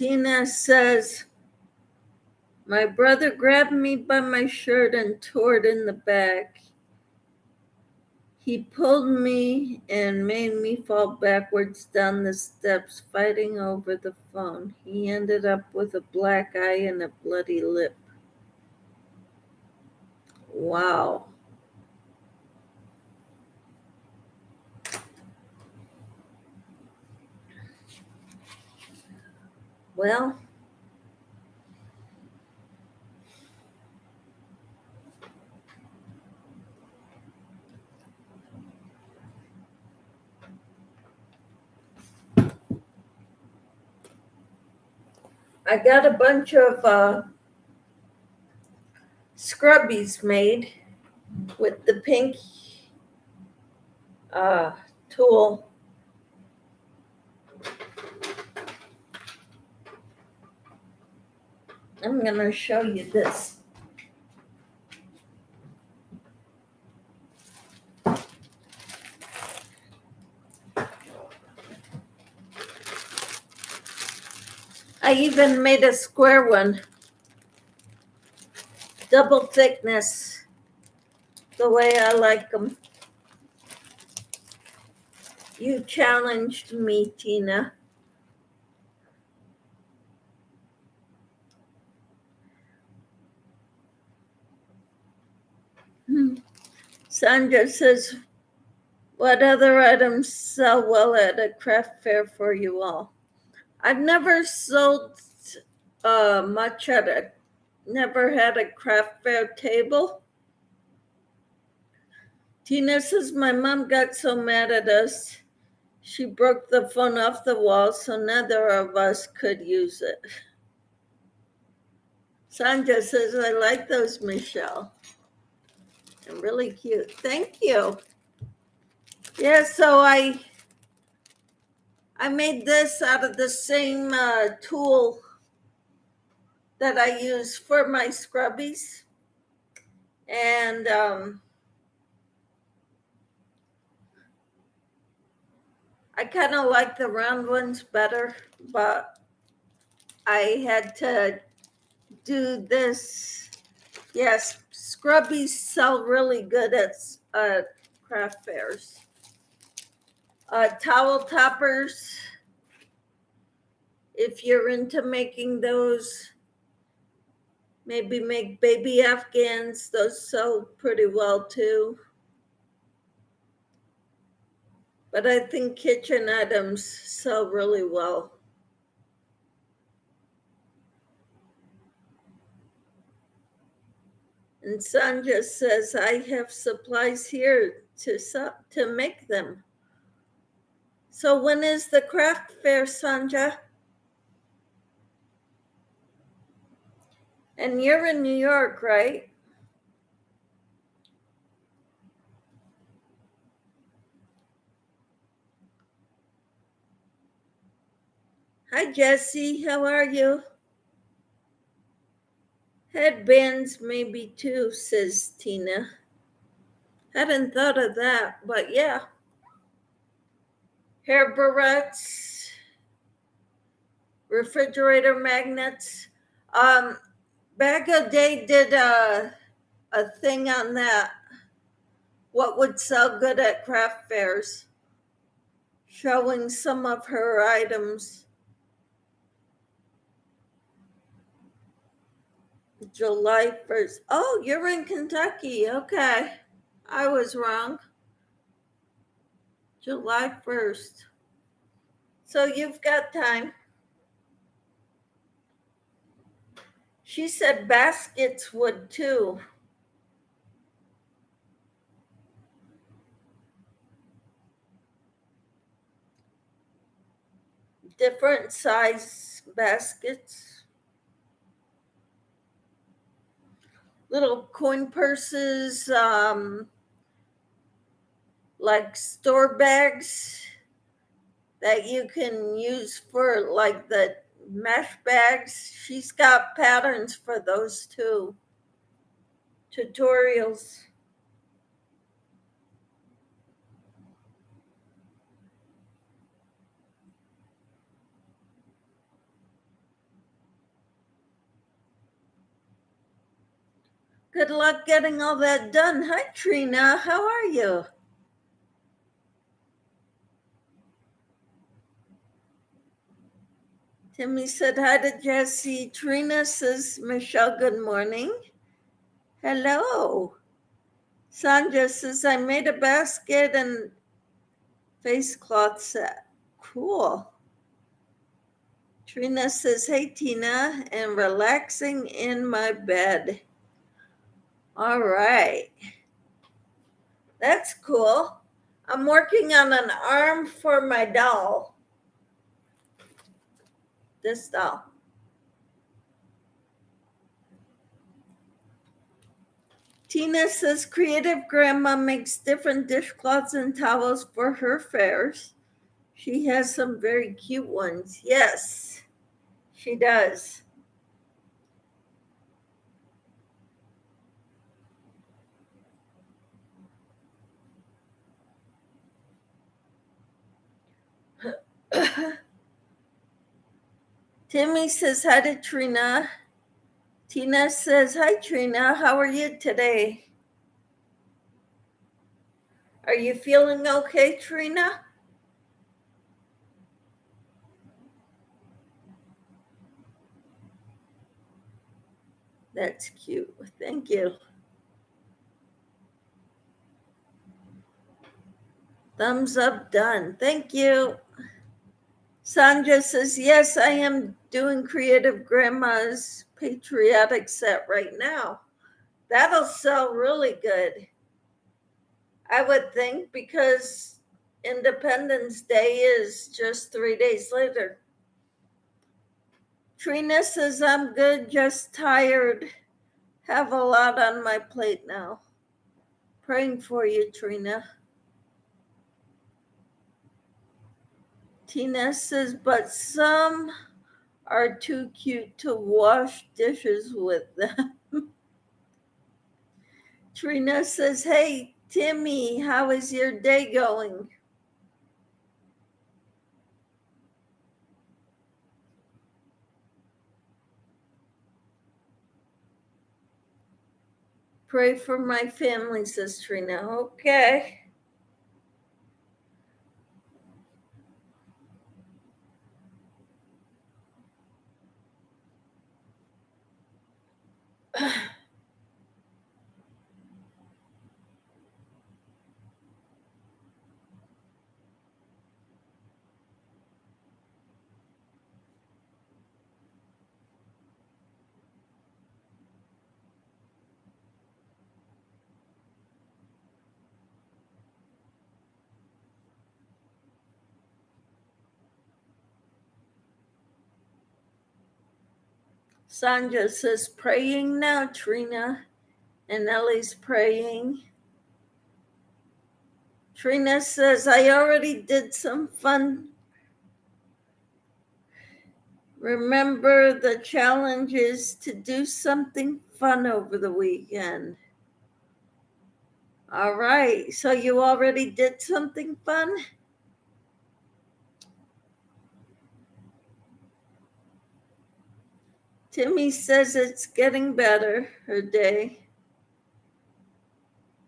Speaker 1: Tina says, my brother grabbed me by my shirt and tore it in the back. He pulled me and made me fall backwards down the steps, fighting over the phone. He ended up with a black eye and a bloody lip. Wow. Well, I got a bunch of scrubbies made with the pink tool. I'm going to show you this. I even made a square one, double thickness, the way I like them. You challenged me, Tina. Sandra says, what other items sell well at a craft fair for you all? I've never sold much never had a craft fair table. Tina says, my mom got so mad at us, she broke the phone off the wall so neither of us could use it. Sandra says, I like those, Michelle. They're really cute. Thank you. Yeah, so I made this out of the same tool that I use for my scrubbies. And I kind of like the round ones better, but I had to do this. Yes, scrubbies sell really good at craft fairs. Towel toppers, if you're into making those, maybe make baby Afghans. Those sell pretty well too. But I think kitchen items sell really well. And Sandra says, I have supplies here to make them. So when is the craft fair, Sandra? And you're in New York, right? Hi, Jessie. How are you? Headbands maybe too, says Tina. Hadn't thought of that, but yeah. Hair barrettes, refrigerator magnets. Bag a Day did a thing on that. What would sell good at craft fairs? Showing some of her items. July 1st. Oh, you're in Kentucky. Okay. I was wrong. July 1st. So you've got time. She said baskets would too. Different size baskets. Little coin purses, like store bags that you can use for like the mesh bags. She's got patterns for those too. Tutorials. Good luck getting all that done. Hi, Trina. How are you? Timmy said hi to Jesse. Trina says, Michelle, good morning. Hello. Sandra says, I made a basket and face cloth set. Cool. Trina says, hey, Tina, and relaxing in my bed. All right. That's cool. I'm working on an arm for my doll. This doll. Tina says creative grandma makes different dishcloths and towels for her fairs. She has some very cute ones. Yes, she does. Timmy says hi to Trina. Tina says, hi, Trina. How are you today? Are you feeling okay, Trina? That's cute. Thank you. Thumbs up, done. Thank you. Sandra says, yes, I am doing Creative Grandma's patriotic set right now. That'll sell really good, I would think, because Independence Day is just 3 days later. Trina says, I'm good, just tired. Have a lot on my plate now. Praying for you, Trina. Tina says, but some are too cute to wash dishes with them. Trina says, hey, Timmy, how is your day going? Pray for my family, says Trina. Okay. Sandra says, praying now, Trina. And Ellie's praying. Trina says, I already did some fun. Remember, the challenge is to do something fun over the weekend. All right. So you already did something fun? Timmy says it's getting better, her day.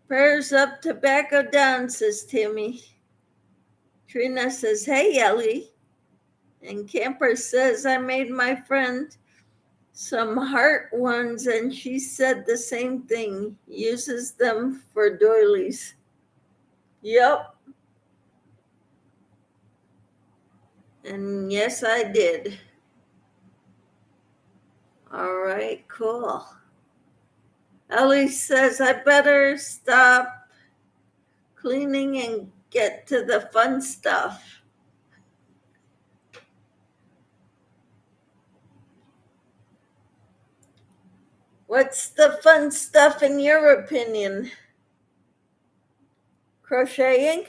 Speaker 1: Prayers up, tobacco down, says Timmy. Trina says, hey, Ellie. And Camper says, I made my friend some heart ones, and she said the same thing. Uses them for doilies. Yep. And yes, I did. All right, cool. Ellie says, I better stop cleaning and get to the fun stuff. What's the fun stuff in your opinion? Crocheting?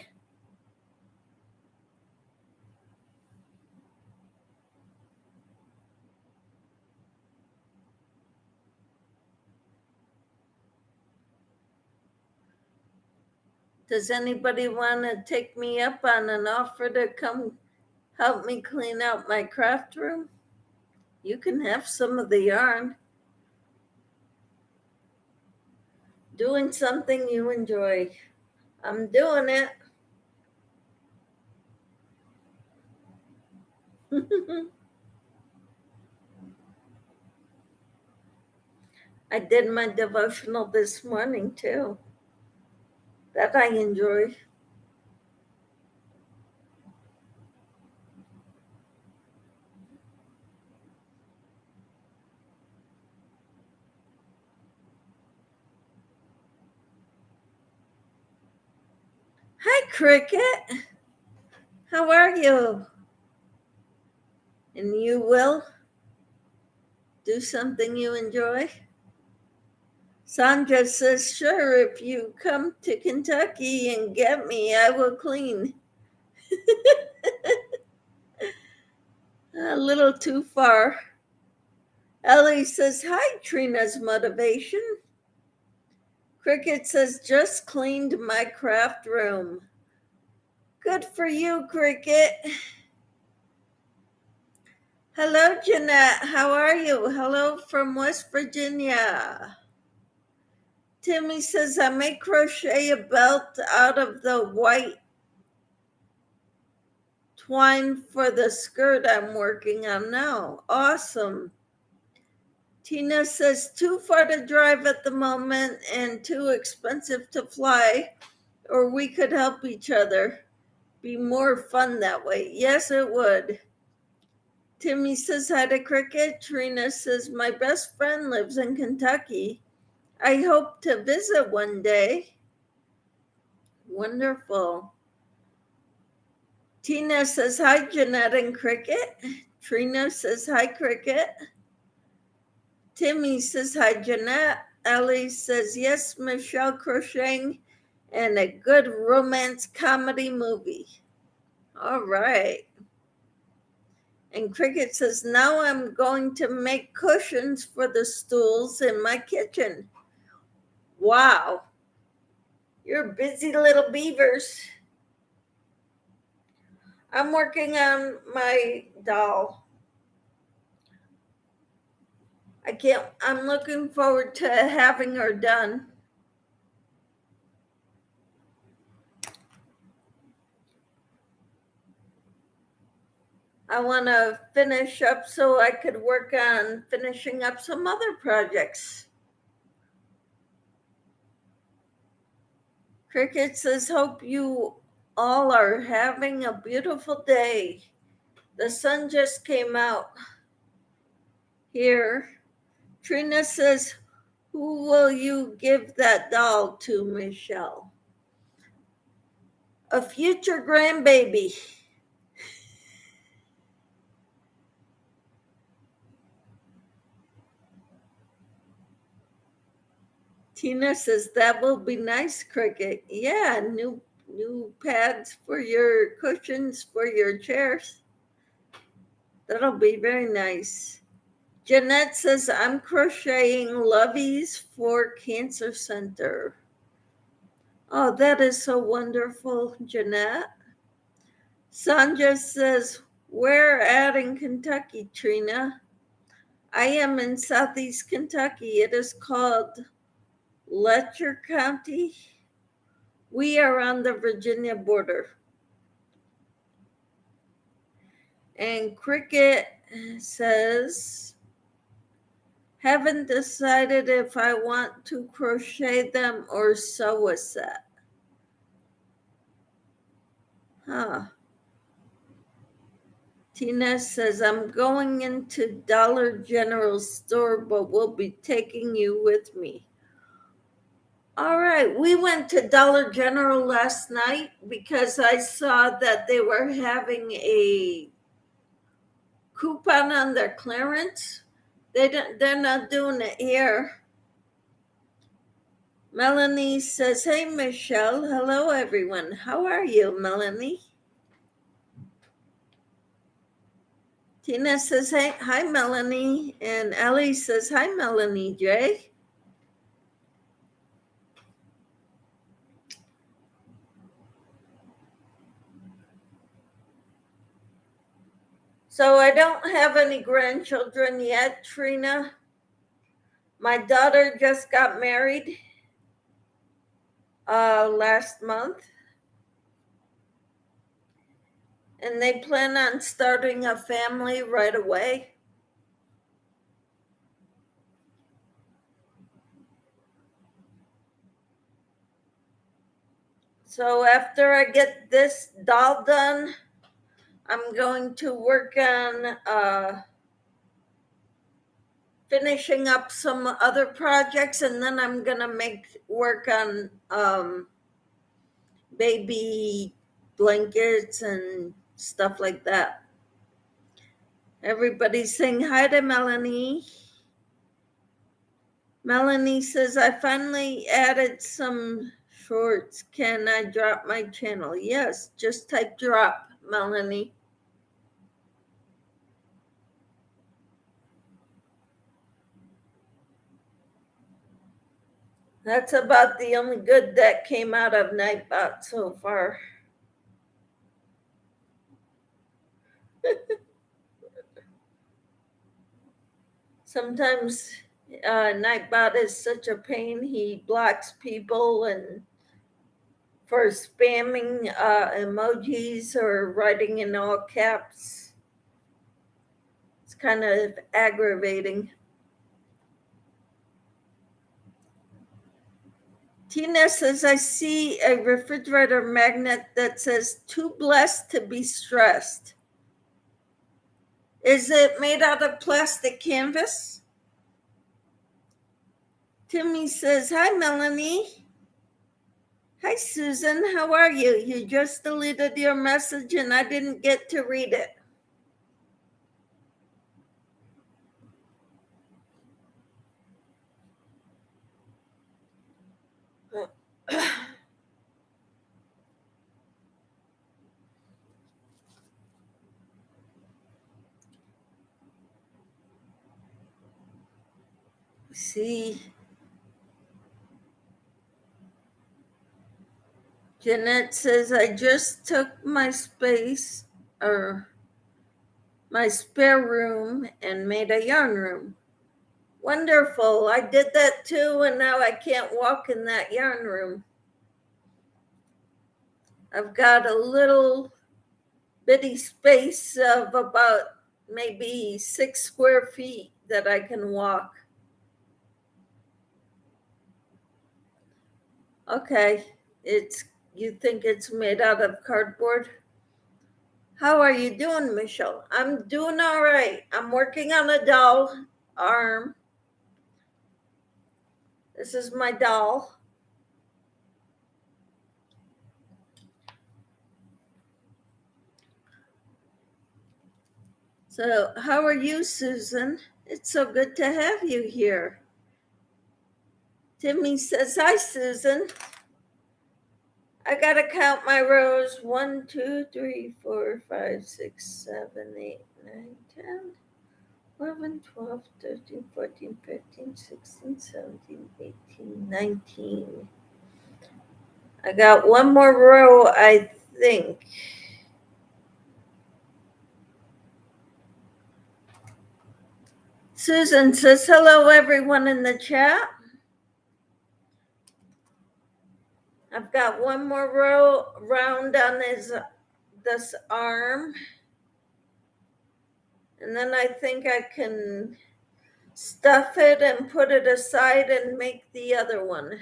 Speaker 1: Does anybody want to take me up on an offer to come help me clean out my craft room? You can have some of the yarn. Doing something you enjoy. I'm doing it. I did my devotional this morning too. That I enjoy. Hi, Cricket. How are you? And you will do something you enjoy? Sandra says, sure, if you come to Kentucky and get me, I will clean. A little too far. Ellie says, hi, Trina's motivation. Cricket says, just cleaned my craft room. Good for you, Cricket. Hello, Jeanette. How are you? Hello from West Virginia. Timmy says, I may crochet a belt out of the white twine for the skirt I'm working on now. Awesome. Tina says, too far to drive at the moment and too expensive to fly, or we could help each other. Be more fun that way. Yes, it would. Timmy says hi to Cricket. Trina says, my best friend lives in Kentucky. I hope to visit one day. Wonderful. Tina says, hi, Jeanette and Cricket. Trina says, hi, Cricket. Timmy says, hi, Jeanette. Ellie says, yes, Michelle crocheting and a good romance comedy movie. All right. And Cricket says, now I'm going to make cushions for the stools in my kitchen. Wow. You're busy little beavers. I'm working on my doll. I'm looking forward to having her done. I want to finish up so I could work on finishing up some other projects. Cricket says, hope you all are having a beautiful day. The sun just came out here. Trina says, who will you give that doll to, Michelle? A future grandbaby. Tina says, that will be nice, Cricket. Yeah, new pads for your cushions for your chairs. That'll be very nice. Jeanette says, I'm crocheting loveys for Cancer Center. Oh, that is so wonderful, Jeanette. Sandra says, where at in Kentucky, Trina? I am in Southeast Kentucky. It is called Letcher County. We are on the Virginia border. And Cricket says, haven't decided if I want to crochet them or sew a set. Huh. Tina says, I'm going into Dollar General store, but will be taking you with me. All right, we went to Dollar General last night because I saw that they were having a coupon on their clearance. They're not doing it here. Melanie says, hey, Michelle. Hello, everyone. How are you, Melanie? Tina says, hey, hi, Melanie. And Ellie says, hi, Melanie J. So I don't have any grandchildren yet, Trina. My daughter just got married. last month, and they plan on starting a family right away. So after I get this doll done, I'm going to work on finishing up some other projects, and then I'm gonna work on baby blankets and stuff like that. Everybody's saying hi to Melanie. Melanie says, I finally added some shorts. Can I drop my channel? Yes, just type drop, Melanie. That's about the only good that came out of Nightbot so far. Sometimes Nightbot is such a pain. He blocks people and for spamming emojis or writing in all caps. It's kind of aggravating. Tina says, I see a refrigerator magnet that says, too blessed to be stressed. Is it made out of plastic canvas? Timmy says, hi, Melanie. Hi, Susan. How are you? You just deleted your message and I didn't get to read it. See, Jeanette says, I just took my space or my spare room and made a yarn room. Wonderful. I did that too, and now I can't walk in that yarn room. I've got a little bitty space of about maybe 6 square feet that I can walk. Okay, you think it's made out of cardboard? How are you doing, Michelle? I'm doing all right. I'm working on a doll arm. This is my doll. So, how are you, Susan? It's so good to have you here. Timmy says, hi, Susan. I got to count my rows. 1, 2, 3, 4, 5, 6, 7, 8, 9, 10, 11, 12, 13, 14, 15, 16, 17, 18, 19. I got one more row, I think. Susan says, hello, everyone in the chat. I've got one more row round on this arm. And then I think I can stuff it and put it aside and make the other one.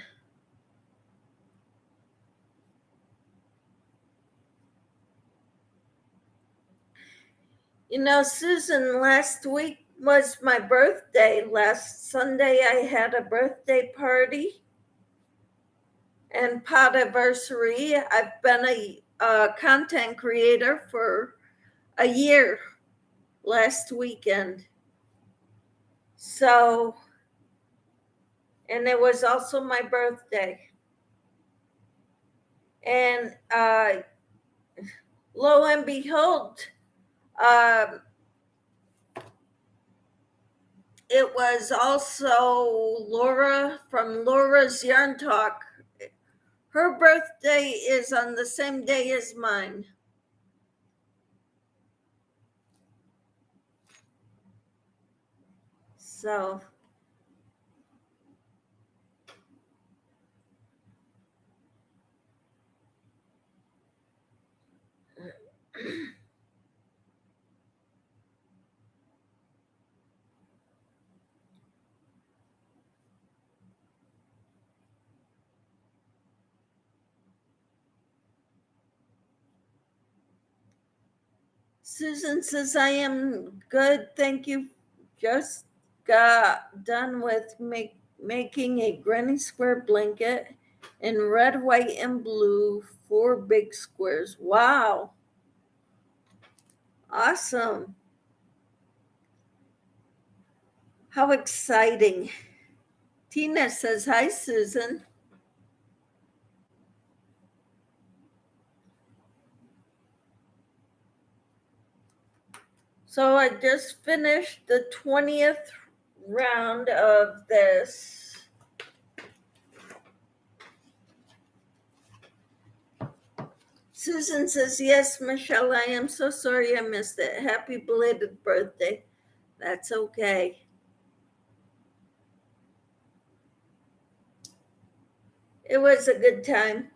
Speaker 1: You know, Susan, last week was my birthday. Last Sunday, I had a birthday party and podiversary. I've been a content creator for a year last weekend. So, and it was also my birthday. And lo and behold, it was also Laura from Laura's Yarn Talk. Her birthday is on the same day as mine. So Susan says, I am good. Thank you. Just got done with making a granny square blanket in red, white, and blue, 4 big squares. Wow. Awesome. How exciting. Tina says, hi, Susan. So I just finished the 20th round of this. Susan says, yes, Michelle, I am so sorry I missed it. Happy belated birthday. That's okay. It was a good time.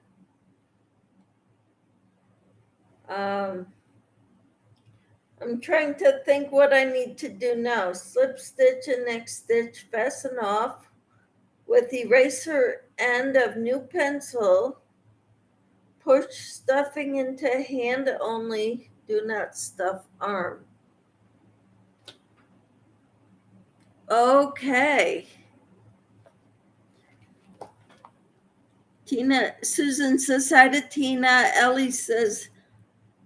Speaker 1: I'm trying to think what I need to do now. Slip stitch and next stitch, fasten off with eraser end of new pencil. Push stuffing into hand only, do not stuff arm. Okay. Susan says hi to Tina. Ellie says,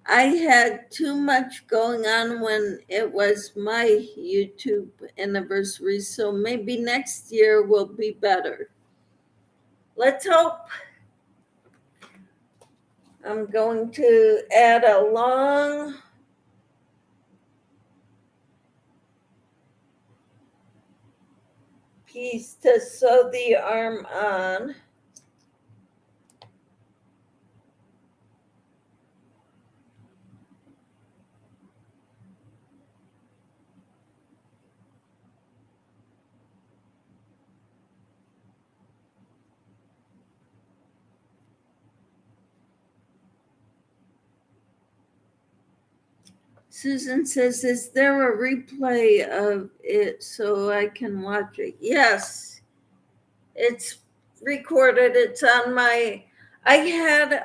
Speaker 1: I had too much going on when it was my YouTube anniversary, so maybe next year will be better. Let's hope. I'm going to add a long piece to sew the arm on. Susan says, is there a replay of it so I can watch it? Yes, it's recorded. It's on my, I had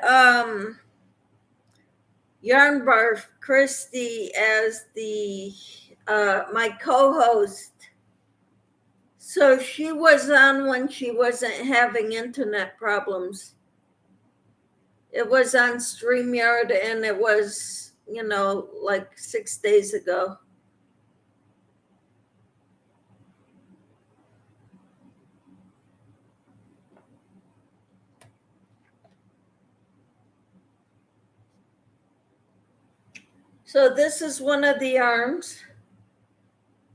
Speaker 1: Yarn Barf Christy as the my co-host. So she was on when she wasn't having internet problems. It was on StreamYard and it was, like 6 days ago. So this is one of the arms,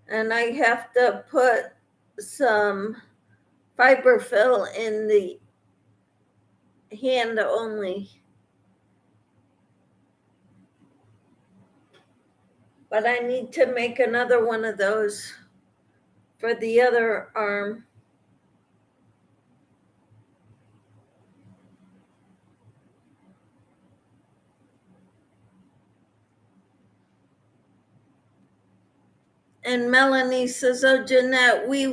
Speaker 1: and I have to put some fiber fill in the hand only. But I need to make another one of those for the other arm. And Melanie says, oh, Jeanette, we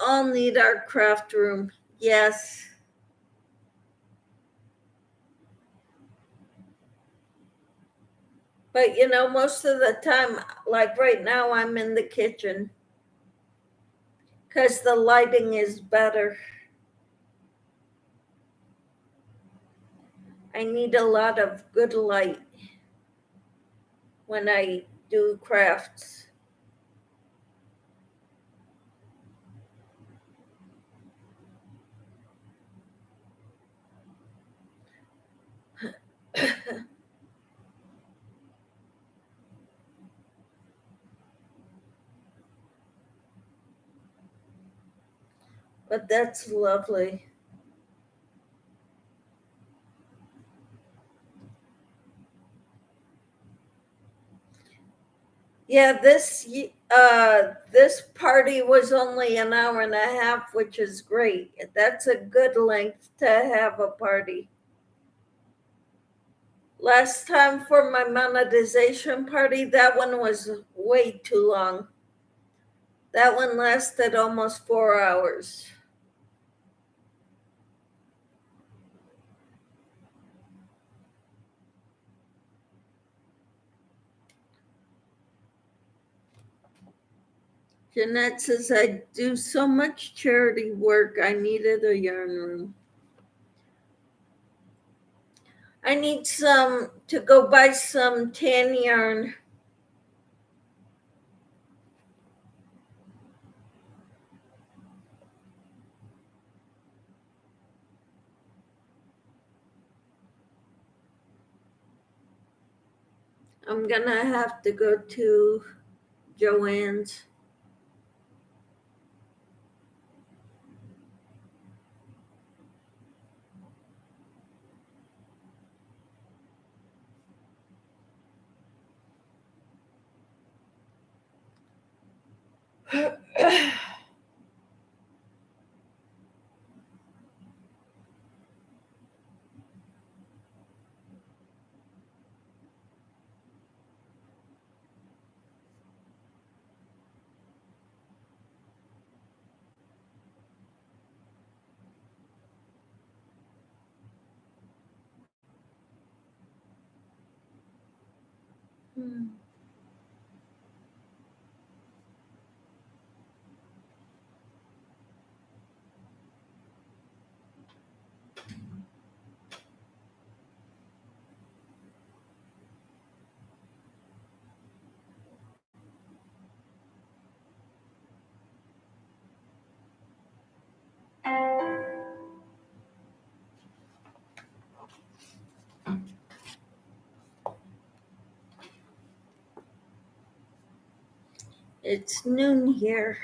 Speaker 1: all need our craft room. Yes. But, most of the time, like right now, I'm in the kitchen because the lighting is better. I need a lot of good light when I do crafts. But that's lovely. Yeah, this party was only an hour and a half, which is great. That's a good length to have a party. Last time for my monetization party, that one was way too long. That one lasted almost 4 hours. Jeanette says, I do so much charity work. I needed a yarn room. I need some to go buy some tan yarn. I'm gonna have to go to Joann's. It's noon here.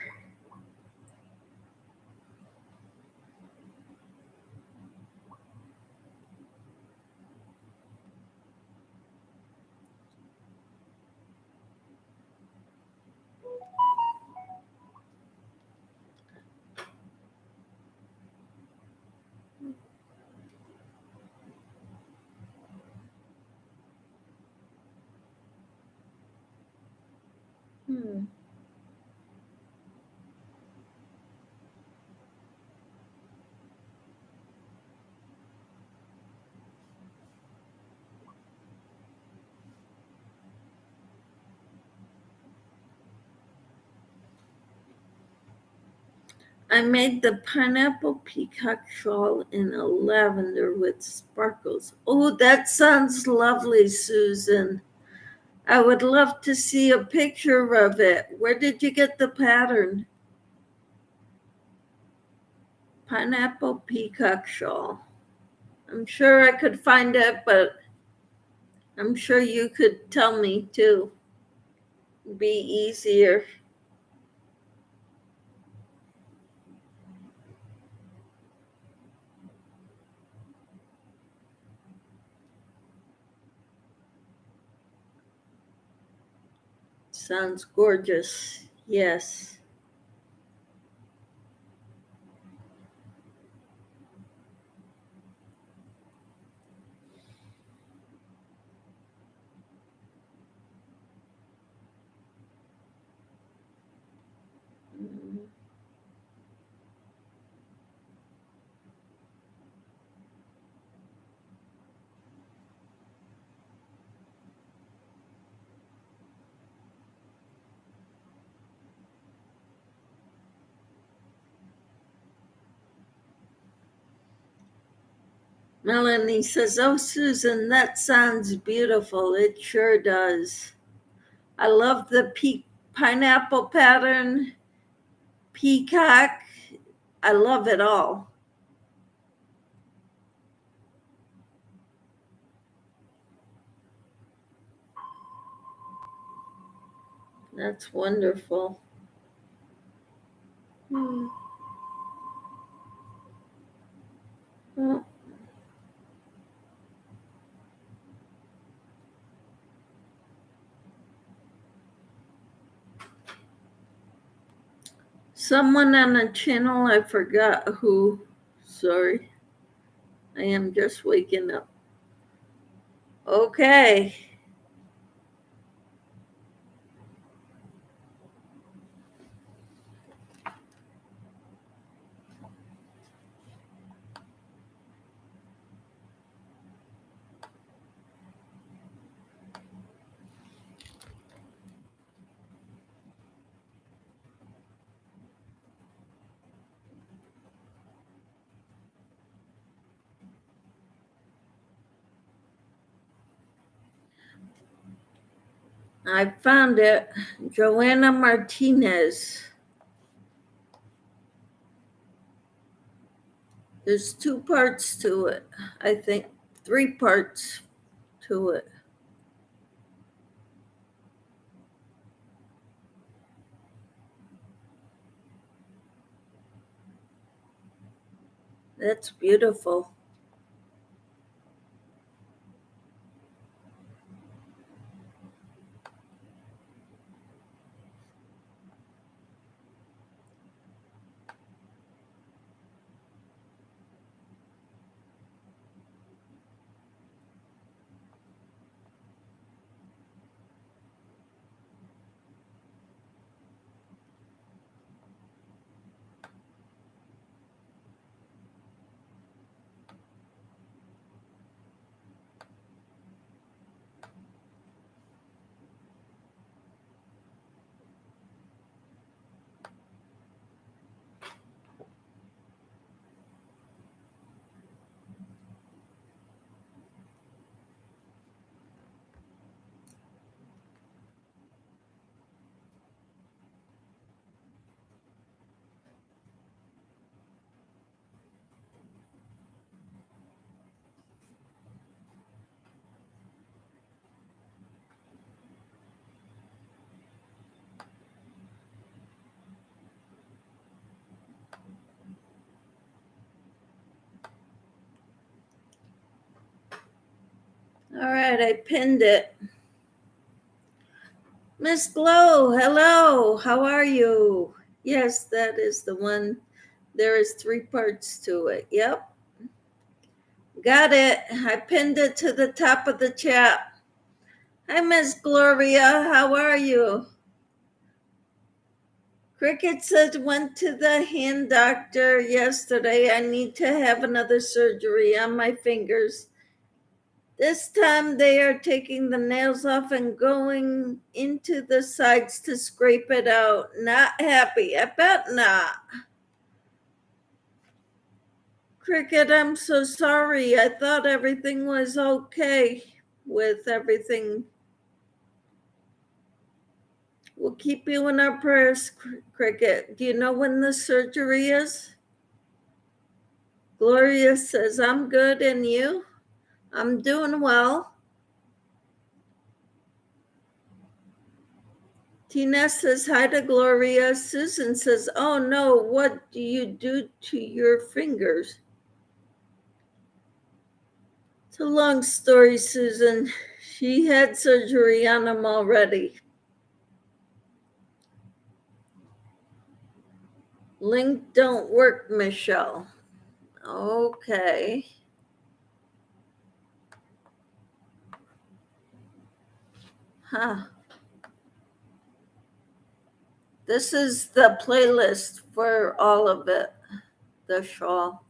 Speaker 1: I made the pineapple peacock shawl in a lavender with sparkles. Oh, that sounds lovely, Susan. I would love to see a picture of it. Where did you get the pattern? Pineapple peacock shawl. I'm sure I could find it, but I'm sure you could tell me too. It'd be easier. Sounds gorgeous. Yes. Melanie says, oh, Susan, that sounds beautiful. It sure does. I love the pineapple pattern, peacock. I love it all. That's wonderful. Well, someone on the channel, I forgot who. Sorry. I am just waking up. Okay. I found it. Joanna Martinez. There's 2 parts to it. I think 3 parts to it. That's beautiful. All right, I pinned it. Miss Glow, hello. How are you? Yes, that is the one. There is 3 parts to it. Yep. Got it. I pinned it to the top of the chat. Hi, Miss Gloria. How are you? Cricket said went to the hand doctor yesterday. I need to have another surgery on my fingers. This time they are taking the nails off and going into the sides to scrape it out. Not happy. I bet not. Cricket, I'm so sorry. I thought everything was okay with everything. We'll keep you in our prayers, Cricket. Do you know when the surgery is? Gloria says, I'm good, and you? I'm doing well. Tina says, hi to Gloria. Susan says, oh no, what do you do to your fingers? It's a long story, Susan. She had surgery on them already. Link don't work, Michelle. Okay. Huh. This is the playlist for all of it, the shawl.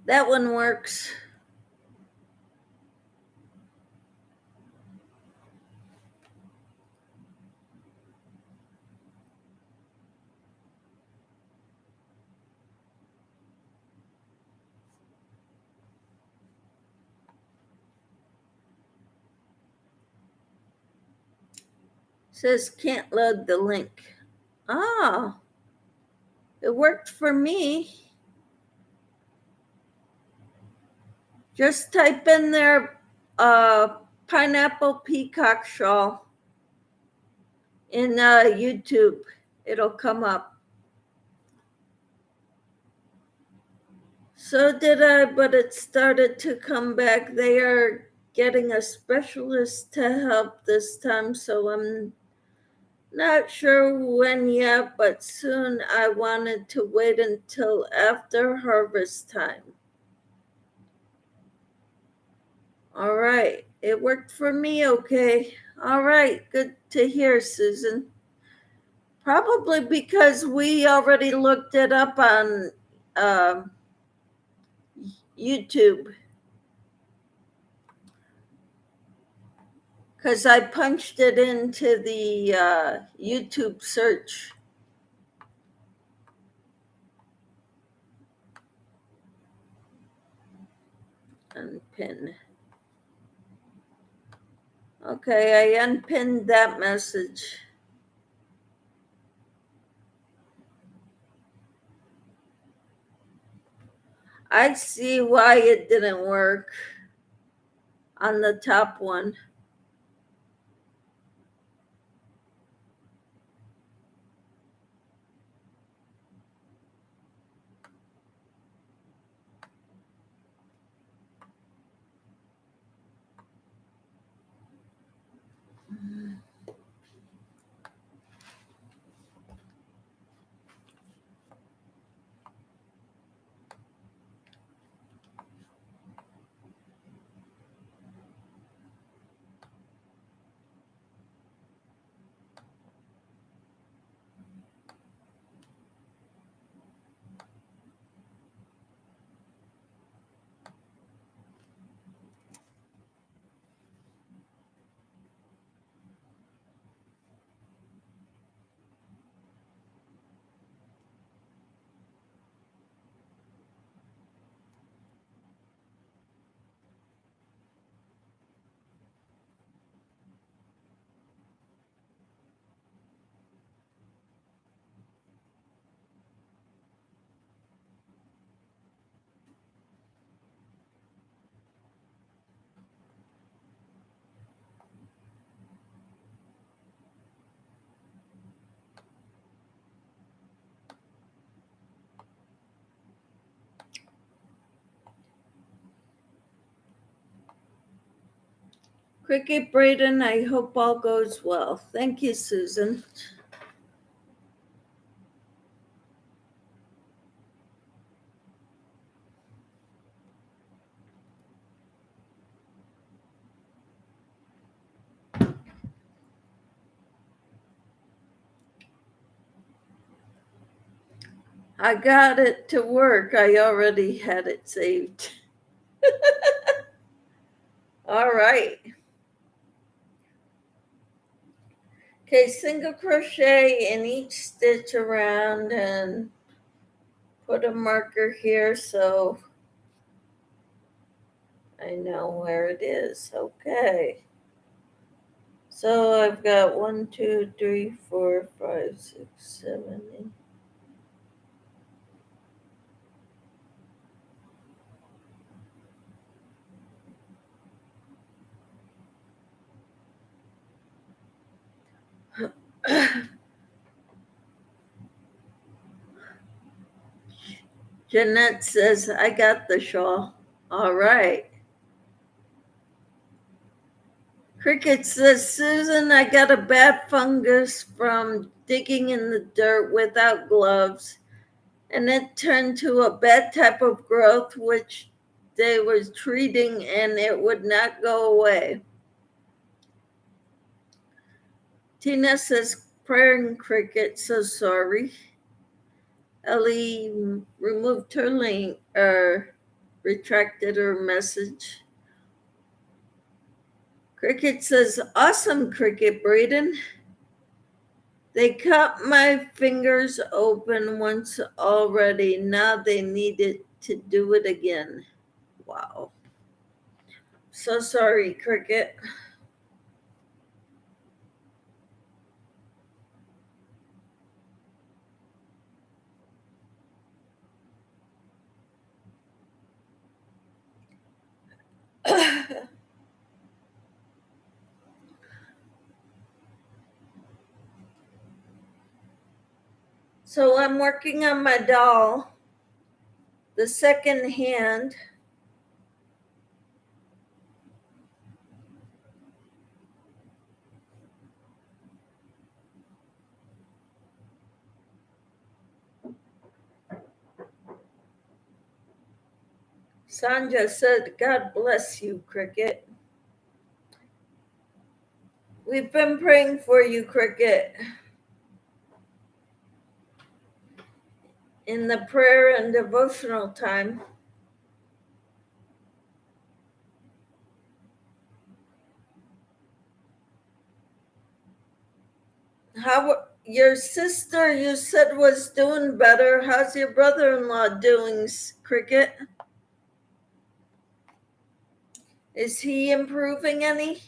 Speaker 1: That one works. Says can't load the link. Ah, it worked for me. Just type in there pineapple peacock shawl in YouTube. It'll come up. So did I, but it started to come back. They are getting a specialist to help this time, so I'm not sure when yet, but soon. I wanted to wait until after harvest time. All right. It worked for me, okay. All right. Good to hear, Susan. Probably because we already looked it up on YouTube. Because I punched it into the YouTube search. Unpin. Okay, I unpinned that message. I see why it didn't work on the top one. Cricket Braden, I hope all goes well. Thank you, Susan. I got it to work. I already had it saved. All right. Okay, single crochet in each stitch around and put a marker here so I know where it is. Okay. So I've got 1, 2, 3, 4, 5, 6, 7, 8. Jeanette says, I got the shawl. All right. Cricket says, Susan, I got a bad fungus from digging in the dirt without gloves, and it turned to a bad type of growth, which they was treating, and it would not go away. Tina says, praying Cricket, so sorry. Ellie removed her link or retracted her message. Cricket says, awesome, Cricket Braden. They cut my fingers open once already. Now they needed to do it again. Wow. So sorry, Cricket. So I'm working on my doll, the second hand. Sandra said, God bless you, Cricket. We've been praying for you, Cricket, in the prayer and devotional time. How your sister, you said, was doing better. How's your brother-in-law doing, Cricket? Is he improving any?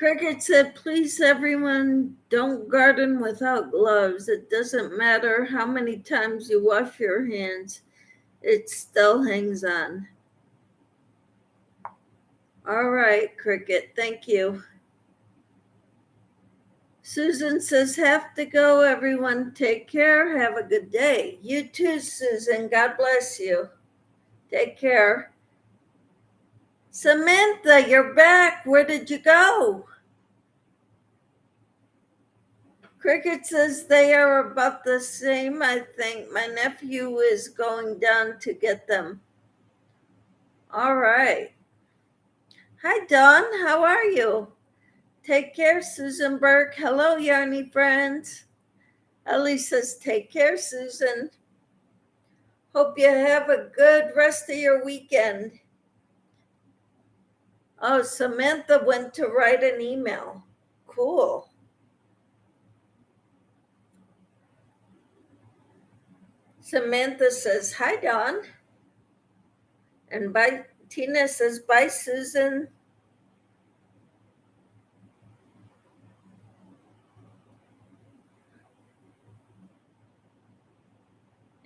Speaker 1: Cricket said, please, everyone, don't garden without gloves. It doesn't matter how many times you wash your hands, it still hangs on. All right, Cricket, thank you. Susan says, have to go, everyone. Take care. Have a good day. You too, Susan. God bless you. Take care. Samantha, you're back. Where did you go? Cricket says they are about the same, I think. My nephew is going down to get them. All right. Hi, Dawn. How are you? Take care, Susan Burke. Hello, Yarny friends. Ellie says, take care, Susan. Hope you have a good rest of your weekend. Oh, Samantha went to write an email. Cool. Samantha says, hi, Dawn. And bye. Tina says, bye, Susan.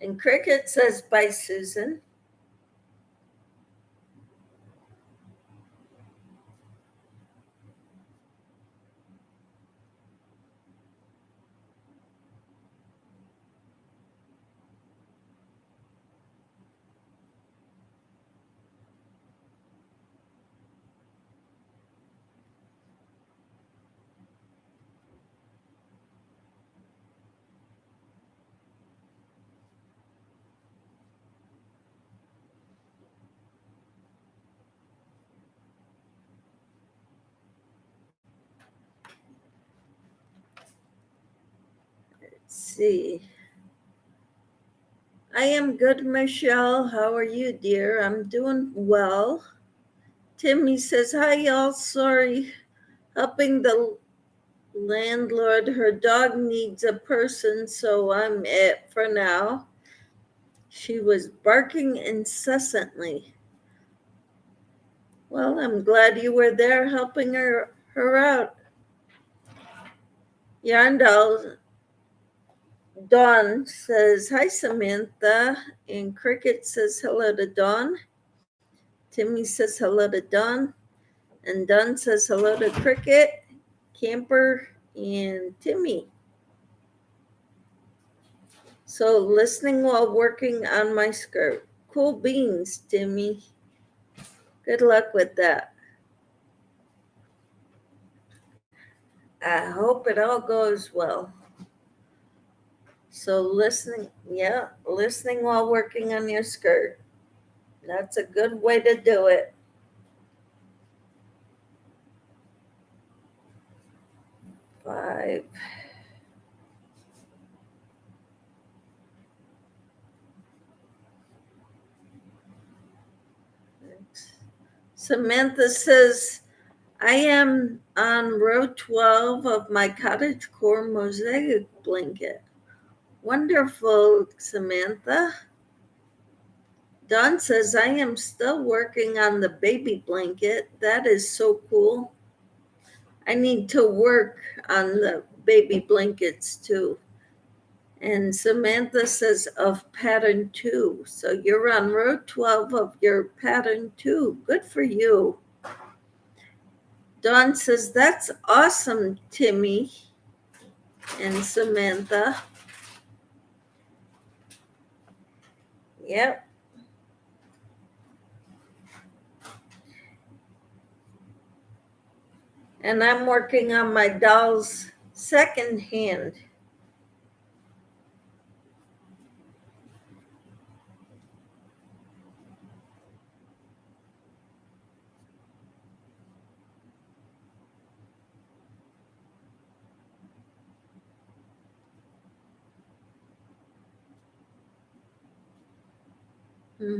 Speaker 1: And Cricket says, bye, Susan. Let's see. I am good, Michelle. How are you, dear? I'm doing well. Timmy says, hi, y'all. Sorry. Helping the landlord. Her dog needs a person, so I'm it for now. She was barking incessantly. Well, I'm glad you were there helping her out. Yarndal Dawn says, hi, Samantha. And Cricket says hello to Dawn. Timmy says hello to Dawn. And Dawn says hello to Cricket, Camper, and Timmy. So listening while working on my skirt. Cool beans, Timmy. Good luck with that. I hope it all goes well. So listening while working on your skirt. That's a good way to do it. Five. Samantha says, I am on row 12 of my cottage core mosaic blanket. Wonderful, Samantha. Dawn says, I am still working on the baby blanket. That is so cool. I need to work on the baby blankets too. And Samantha says of pattern 2. So you're on row 12 of your pattern 2. Good for you. Dawn says, that's awesome, Timmy and Samantha. Yep. And I'm working on my doll's second hand. Hmm.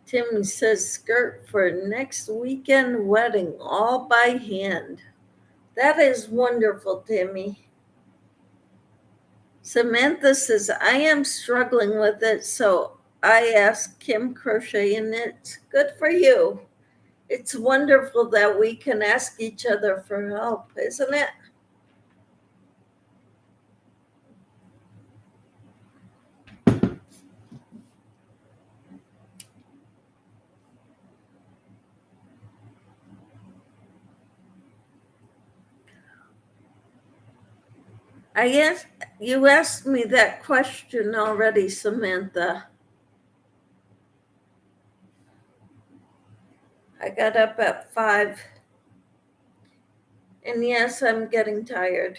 Speaker 1: Timmy says skirt for next weekend wedding, all by hand. That is wonderful, Timmy. Samantha says, I am struggling with it, so I asked Kim Crochet and it's good for you. It's wonderful that we can ask each other for help, isn't it? I guess you asked me that question already, Samantha. I got up at 5. And yes, I'm getting tired.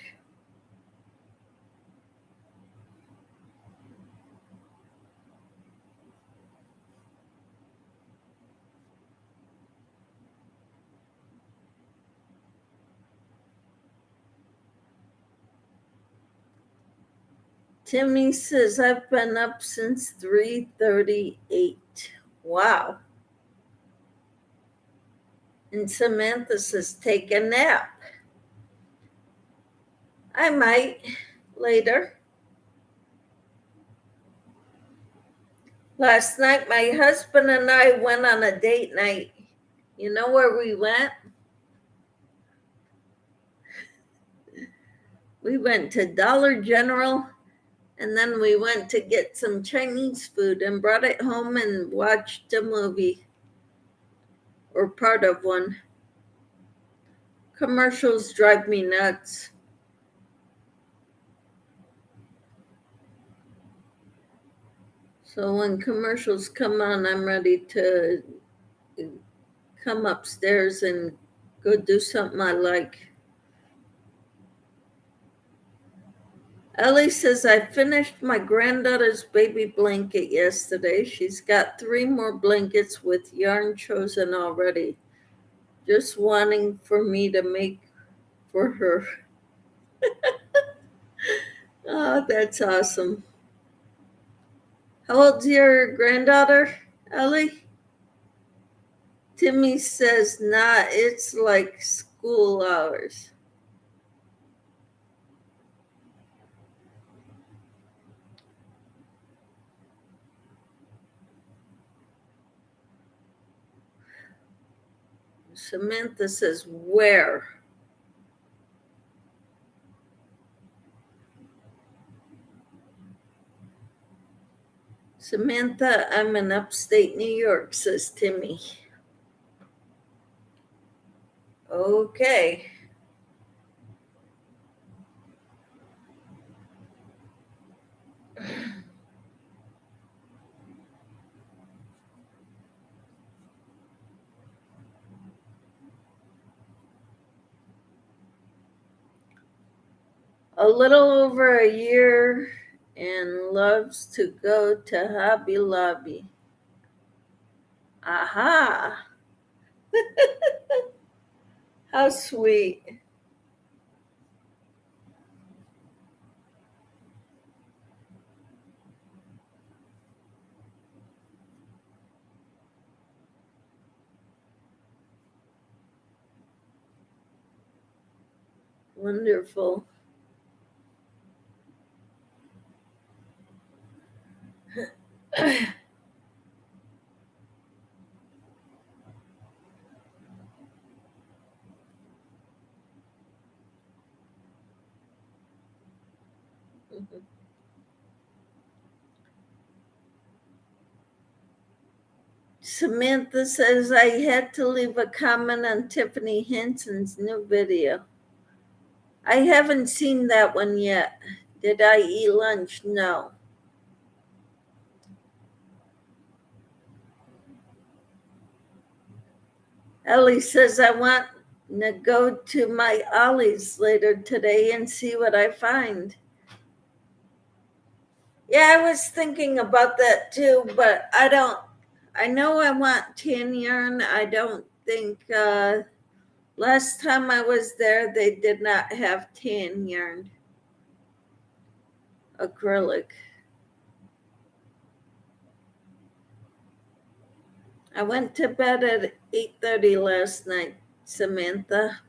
Speaker 1: Timmy says, I've been up since 3:38. Wow. And Samantha says, take a nap. I might later. Last night, my husband and I went on a date night. You know where we went? We went to Dollar General, and then we went to get some Chinese food and brought it home and watched a movie, or part of one. Commercials drive me nuts. So when commercials come on, I'm ready to come upstairs and go do something I like. Ellie says, I finished my granddaughter's baby blanket yesterday. She's got 3 more blankets with yarn chosen already. Just wanting for me to make for her. Oh, that's awesome. How old's your granddaughter, Ellie? Timmy says, nah, it's like school hours. Samantha says, where? Samantha, I'm in upstate New York, says Timmy. Okay. A little over a year and loves to go to Hobby Lobby. Aha. How sweet. Wonderful. Samantha says I had to leave a comment on Tiffany Henson's new video. I haven't seen that one yet. Did I eat lunch? No. Ellie says I want to go to my Ollie's later today and see what I find. Yeah, I was thinking about that too, but I know I want tan yarn. I don't think, last time I was there, they did not have tan yarn. Acrylic. I went to bed at 8:30 last night, Samantha.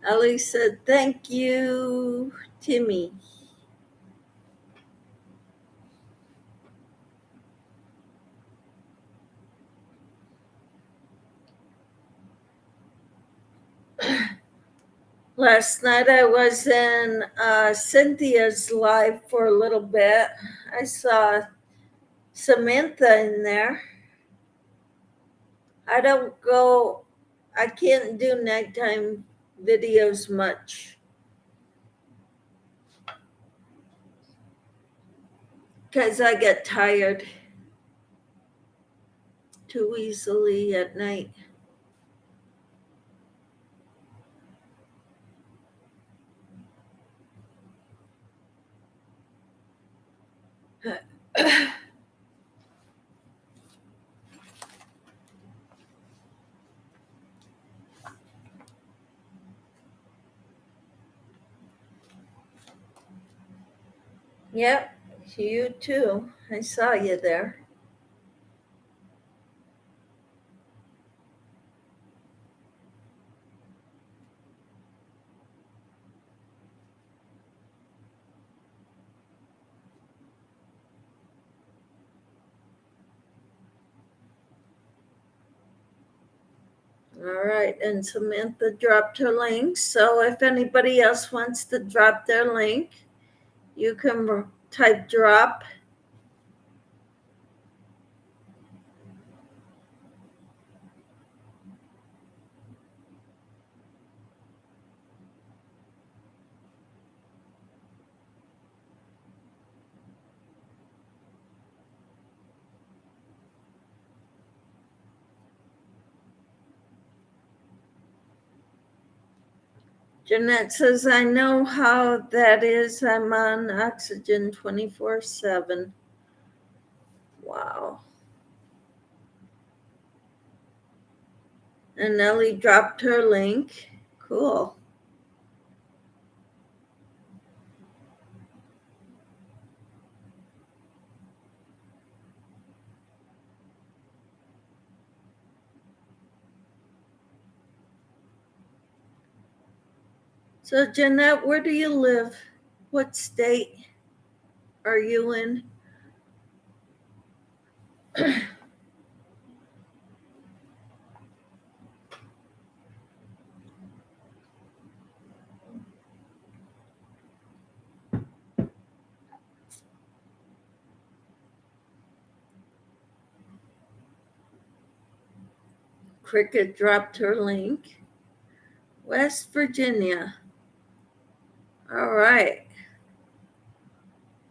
Speaker 1: Ellie said, thank you, Timmy. Last night I was in Cynthia's live for a little bit. I saw Samantha in there. I can't do nighttime videos much because I get tired too easily at night. Yep, you too. I saw you there. All right, and Samantha dropped her link. So if anybody else wants to drop their link, you can type drop. Jeanette says, I know how that is. I'm on oxygen 24/7. Wow. And Nellie dropped her link. Cool. So, Jeanette, where do you live? What state are you in? Cricket dropped her link. West Virginia. All right.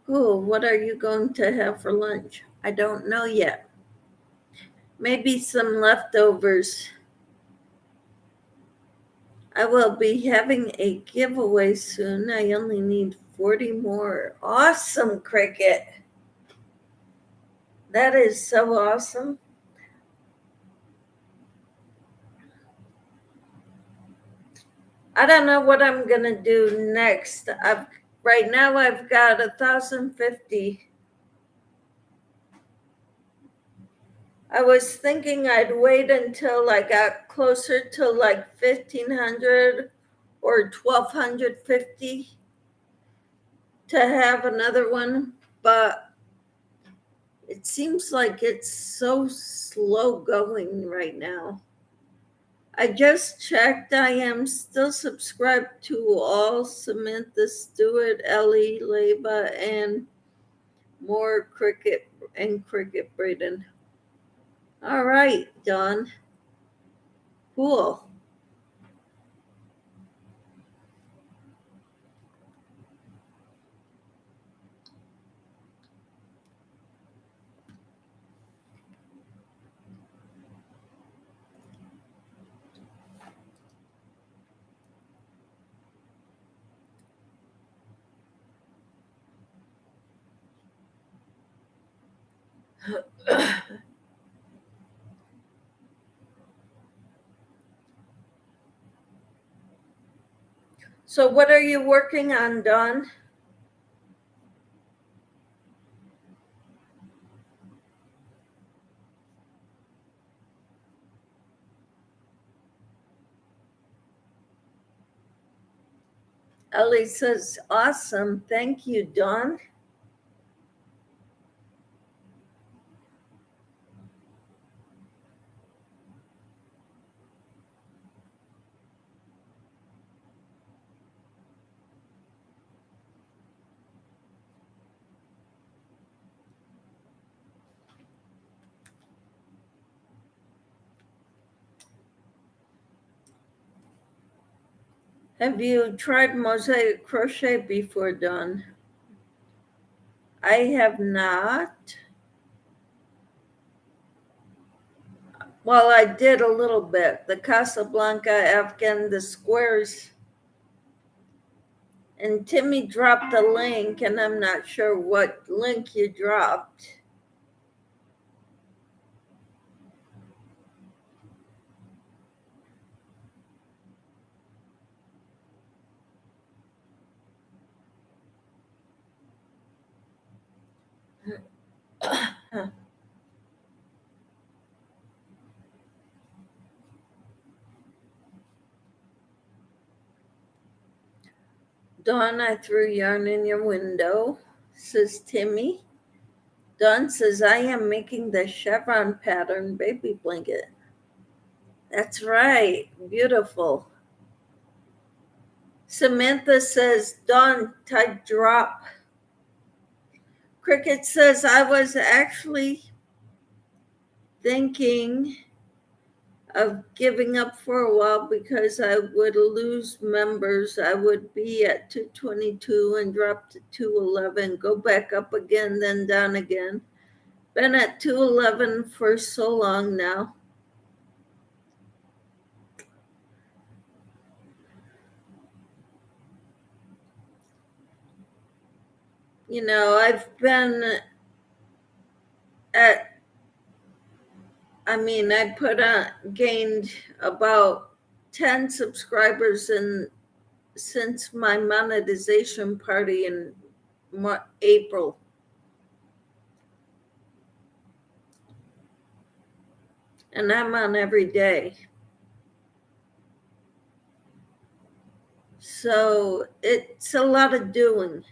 Speaker 1: Cool. What are you going to have for lunch? I don't know yet. Maybe some leftovers. I will be having a giveaway soon. I only need 40 more. Awesome, Cricket. That is so awesome. I don't know what I'm going to do next. Right now I've got 1,050. I was thinking I'd wait until I got closer to like 1,500 or 1,250 to have another one, but it seems like it's so slow going right now. I just checked. I am still subscribed to all Samantha Stewart, Ellie, Leva, and more Cricket and Cricket Braden. All right, Dawn. Cool. So what are you working on, Dawn? Ellie says, awesome. Thank you, Dawn. Have you tried mosaic crochet before, Dawn? I have not. Well, I did a little bit. The Casablanca Afghan, the squares. And Timmy dropped a link, and I'm not sure what link you dropped. Dawn, I threw yarn in your window, says Timmy. Dawn says, I am making the chevron pattern baby blanket. That's right. Beautiful. Samantha says, Dawn, type drop. Cricket says, I was actually thinking of giving up for a while because I would lose members. I would be at 222 and drop to 211, go back up again, then down again. Been at 211 for so long now. You know, I've been at, gained about 10 subscribers since my monetization party in April. And I'm on every day. So it's a lot of doing.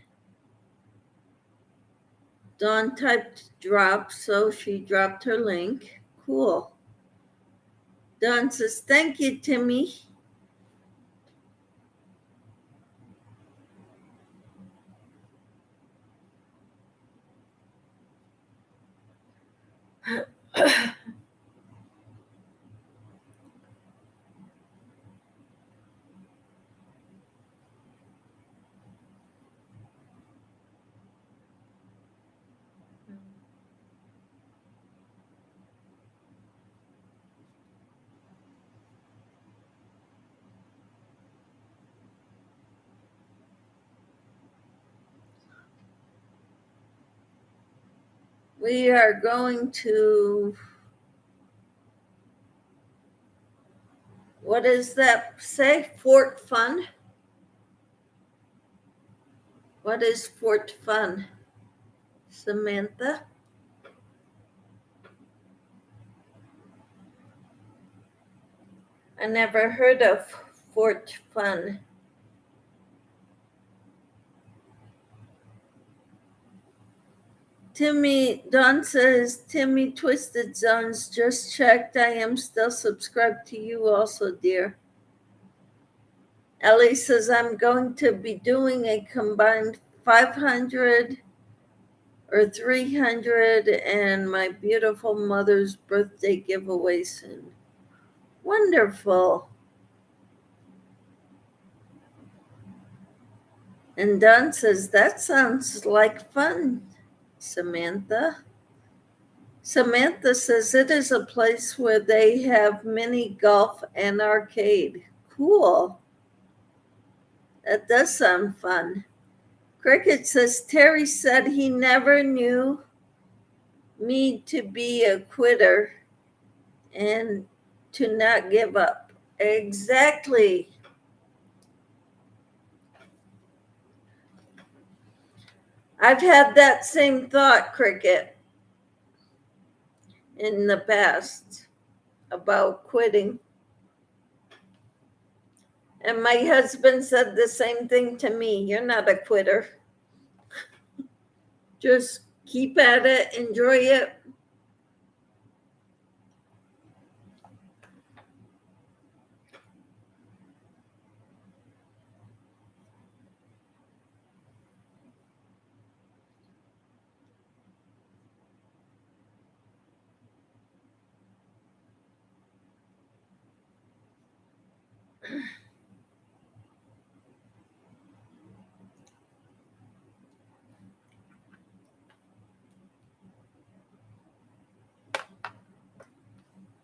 Speaker 1: Dawn typed drop, so she dropped her link. Cool. Dawn says, thank you, Timmy. We are going to, what does that say? Fort Fun? What is Fort Fun? Samantha? I never heard of Fort Fun. Don says, Timmy Twisted Zones just checked. I am still subscribed to you also, dear. Ellie says, I'm going to be doing a combined 500 or 300 and my beautiful mother's birthday giveaway soon. Wonderful. And Don says, that sounds like fun, Samantha. Samantha says it is a place where they have mini golf and arcade. Cool. That does sound fun. Cricket says Terry said he never knew me to be a quitter and to not give up. Exactly. I've had that same thought, Cricket, in the past about quitting. And my husband said the same thing to me. You're not a quitter. Just keep at it, enjoy it.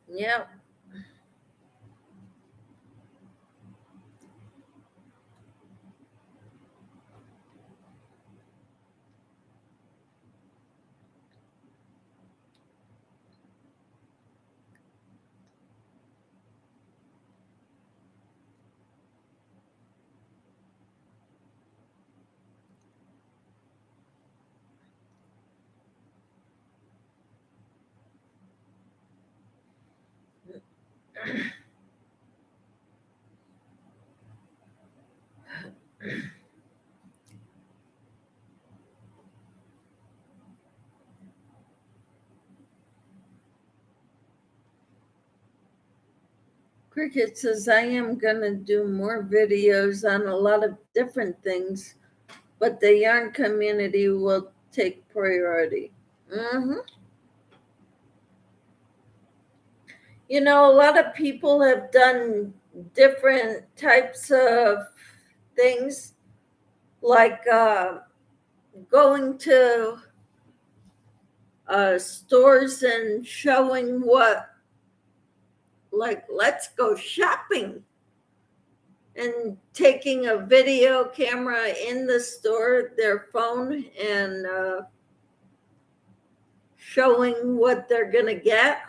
Speaker 1: Yep. Cricket says I am going to do more videos on a lot of different things, but the yarn community will take priority. Mm-hmm. You know, a lot of people have done different types of things, like going to stores and showing what, like, let's go shopping, and taking a video camera in the store, their phone, and showing what they're going to get.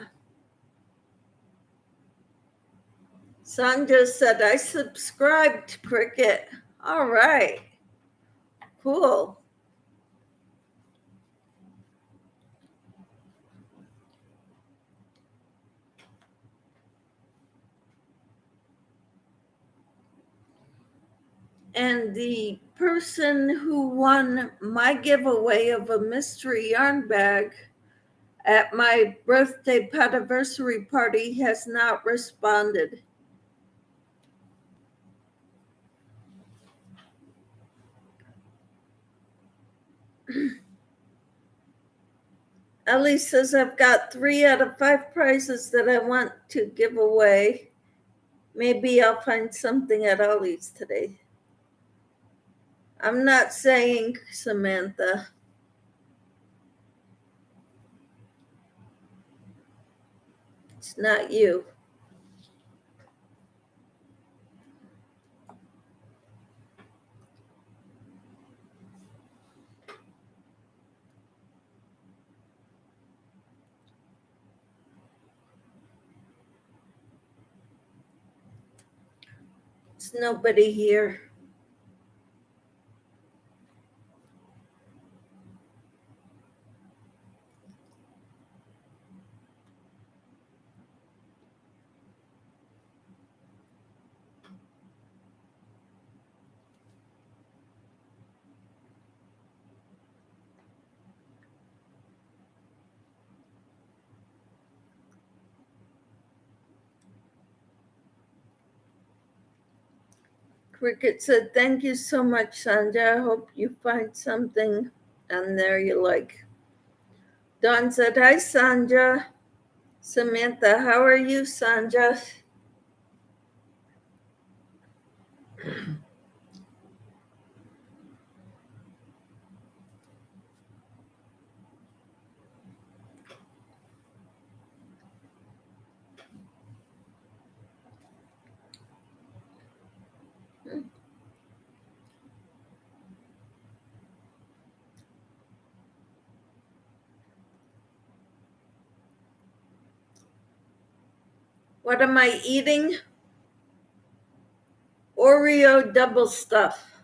Speaker 1: Son just said, I subscribed, Cricket. All right. Cool. And the person who won my giveaway of a mystery yarn bag at my birthday podiversary party has not responded. Ellie says I've got 3 out of 5 prizes that I want to give away. Maybe I'll find something at Ollie's today. I'm not saying, Samantha. It's not you. It's nobody here. Cricket said, thank you so much, Sandra. I hope you find something on there you like. Dawn said, hi, Sandra. Samantha, how are you, Sandra? What am I eating? Oreo double stuff.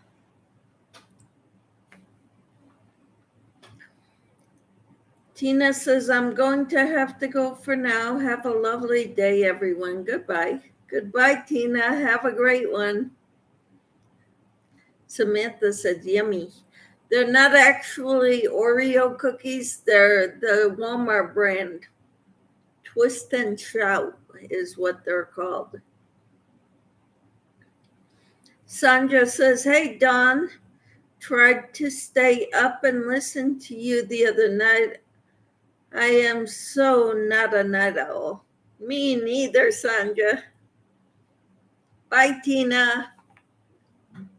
Speaker 1: Tina says, I'm going to have to go for now. Have a lovely day, everyone. Goodbye. Goodbye, Tina. Have a great one. Samantha said, yummy. They're not actually Oreo cookies. They're the Walmart brand. Twist and Shout is what they're called. Sandra says, hey, Dawn. Tried to stay up and listen to you the other night. I am so not a night owl. Me neither, Sandra. Bye, Tina,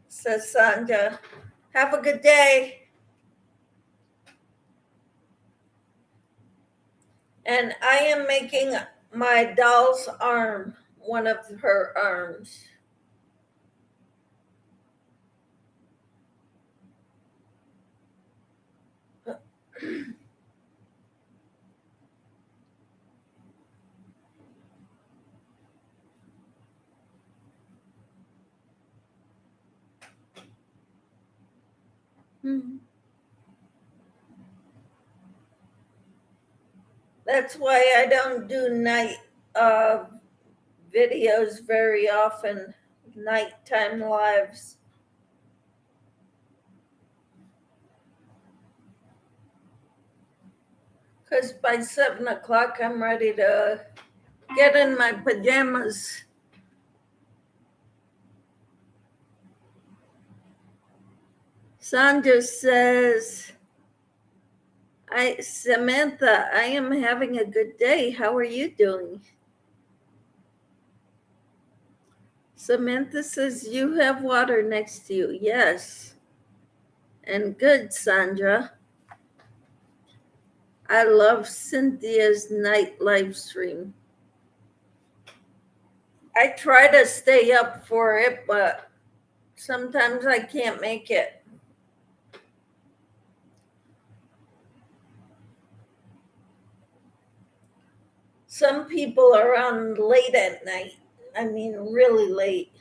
Speaker 1: says Sandra. Have a good day. And I am making my doll's arm, one of her arms. That's why I don't do night videos very often, nighttime lives. Because by 7 o'clock, I'm ready to get in my pajamas. Sandra says, Samantha, I am having a good day. How are you doing? Samantha says, you have water next to you. Yes. And good, Sandra. I love Cynthia's night live stream. I try to stay up for it, but sometimes I can't make it. Some people are on late at night. I mean, really late.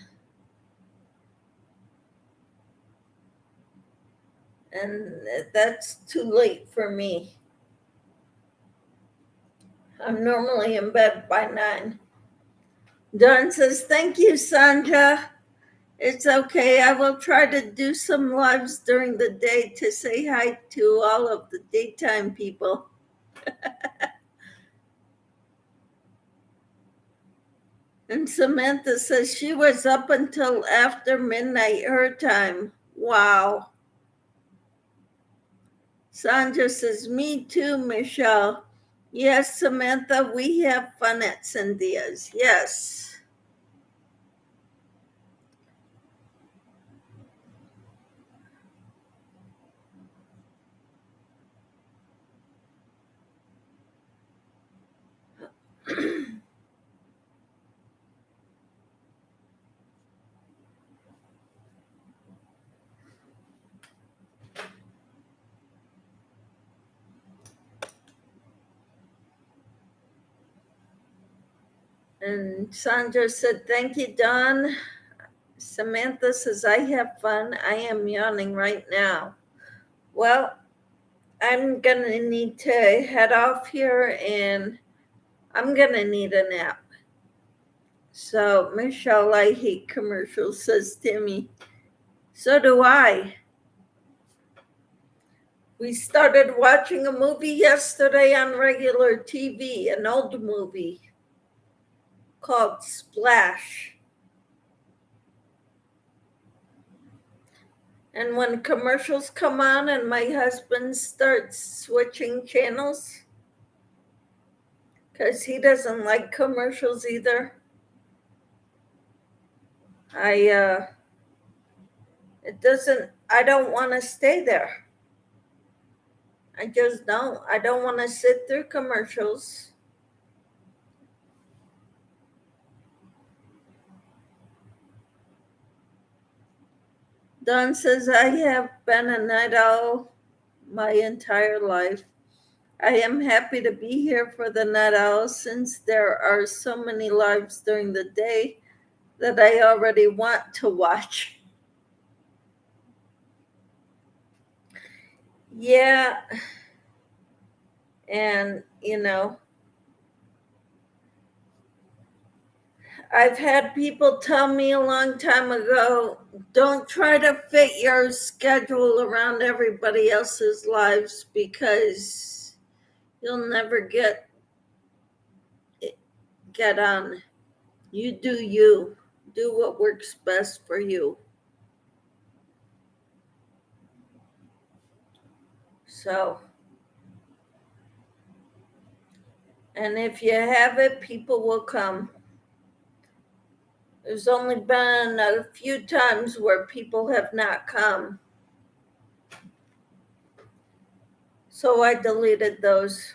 Speaker 1: And that's too late for me. I'm normally in bed by 9. Dawn says, thank you, Sandra. It's okay. I will try to do some lives during the day to say hi to all of the daytime people. And Samantha says she was up until after midnight her time. Wow. Sandra says, me too, Michelle. Yes, Samantha, we have fun at Cynthia's. Yes. And Sandra said, thank you, Dawn. Samantha says, I have fun. I am yawning right now. Well, I'm going to need to head off here and I'm going to need a nap. So, Michelle, I hate commercials, says Timmy. So do I. We started watching a movie yesterday on regular TV, an old movie called Splash. And when commercials come on and my husband starts switching channels, because he doesn't like commercials either, I don't want to stay there. I just don't. I don't want to sit through commercials. Don says, I have been a night owl my entire life. I am happy to be here for the night owl since there are so many lives during the day that I already want to watch. Yeah. And, I've had people tell me a long time ago, don't try to fit your schedule around everybody else's lives because you'll never get on. You do you. Do what works best for you. So, and if you have it, people will come. There's only been a few times where people have not come. So I deleted those.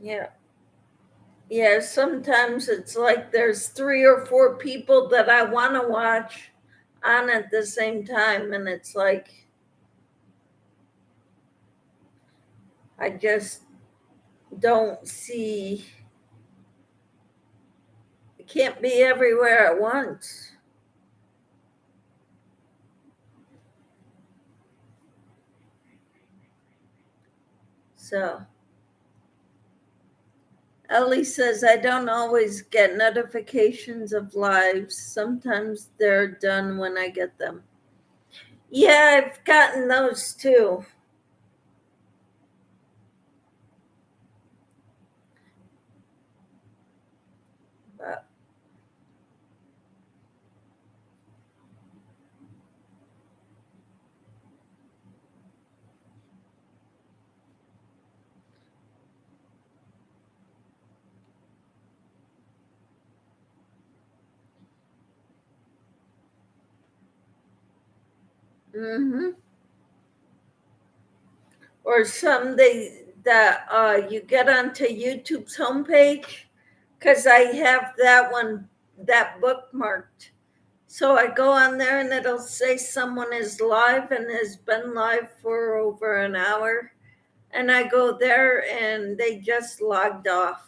Speaker 1: Yeah. Yeah, sometimes it's like there's 3 or 4 people that I want to watch on at the same time, and it's like I just don't see, I can't be everywhere at once. So Ellie says, I don't always get notifications of lives. Sometimes they're done when I get them. Yeah, I've gotten those too. But or some that you get onto YouTube's homepage, because I have that bookmarked. So I go on there and it'll say someone is live and has been live for over an hour. And I go there and they just logged off.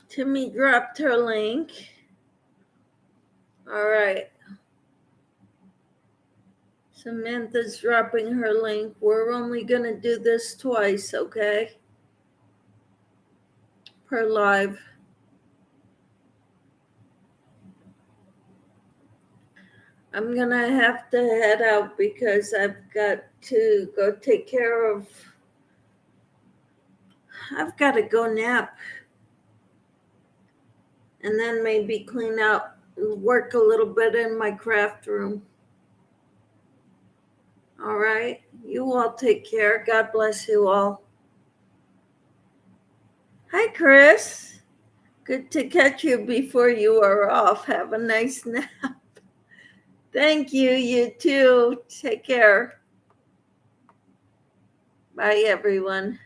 Speaker 1: Timmy dropped her link. All right. Samantha's dropping her link. We're only going to do this twice, okay? Per live. I'm going to have to head out because I've got to go take care of, I've got to go nap. and then maybe clean out, work a little bit in my craft room. All right. You all take care. God bless you all. Hi, Chris. Good to catch you before you are off. Have a nice nap. Thank you. You too. Take care. Bye, everyone.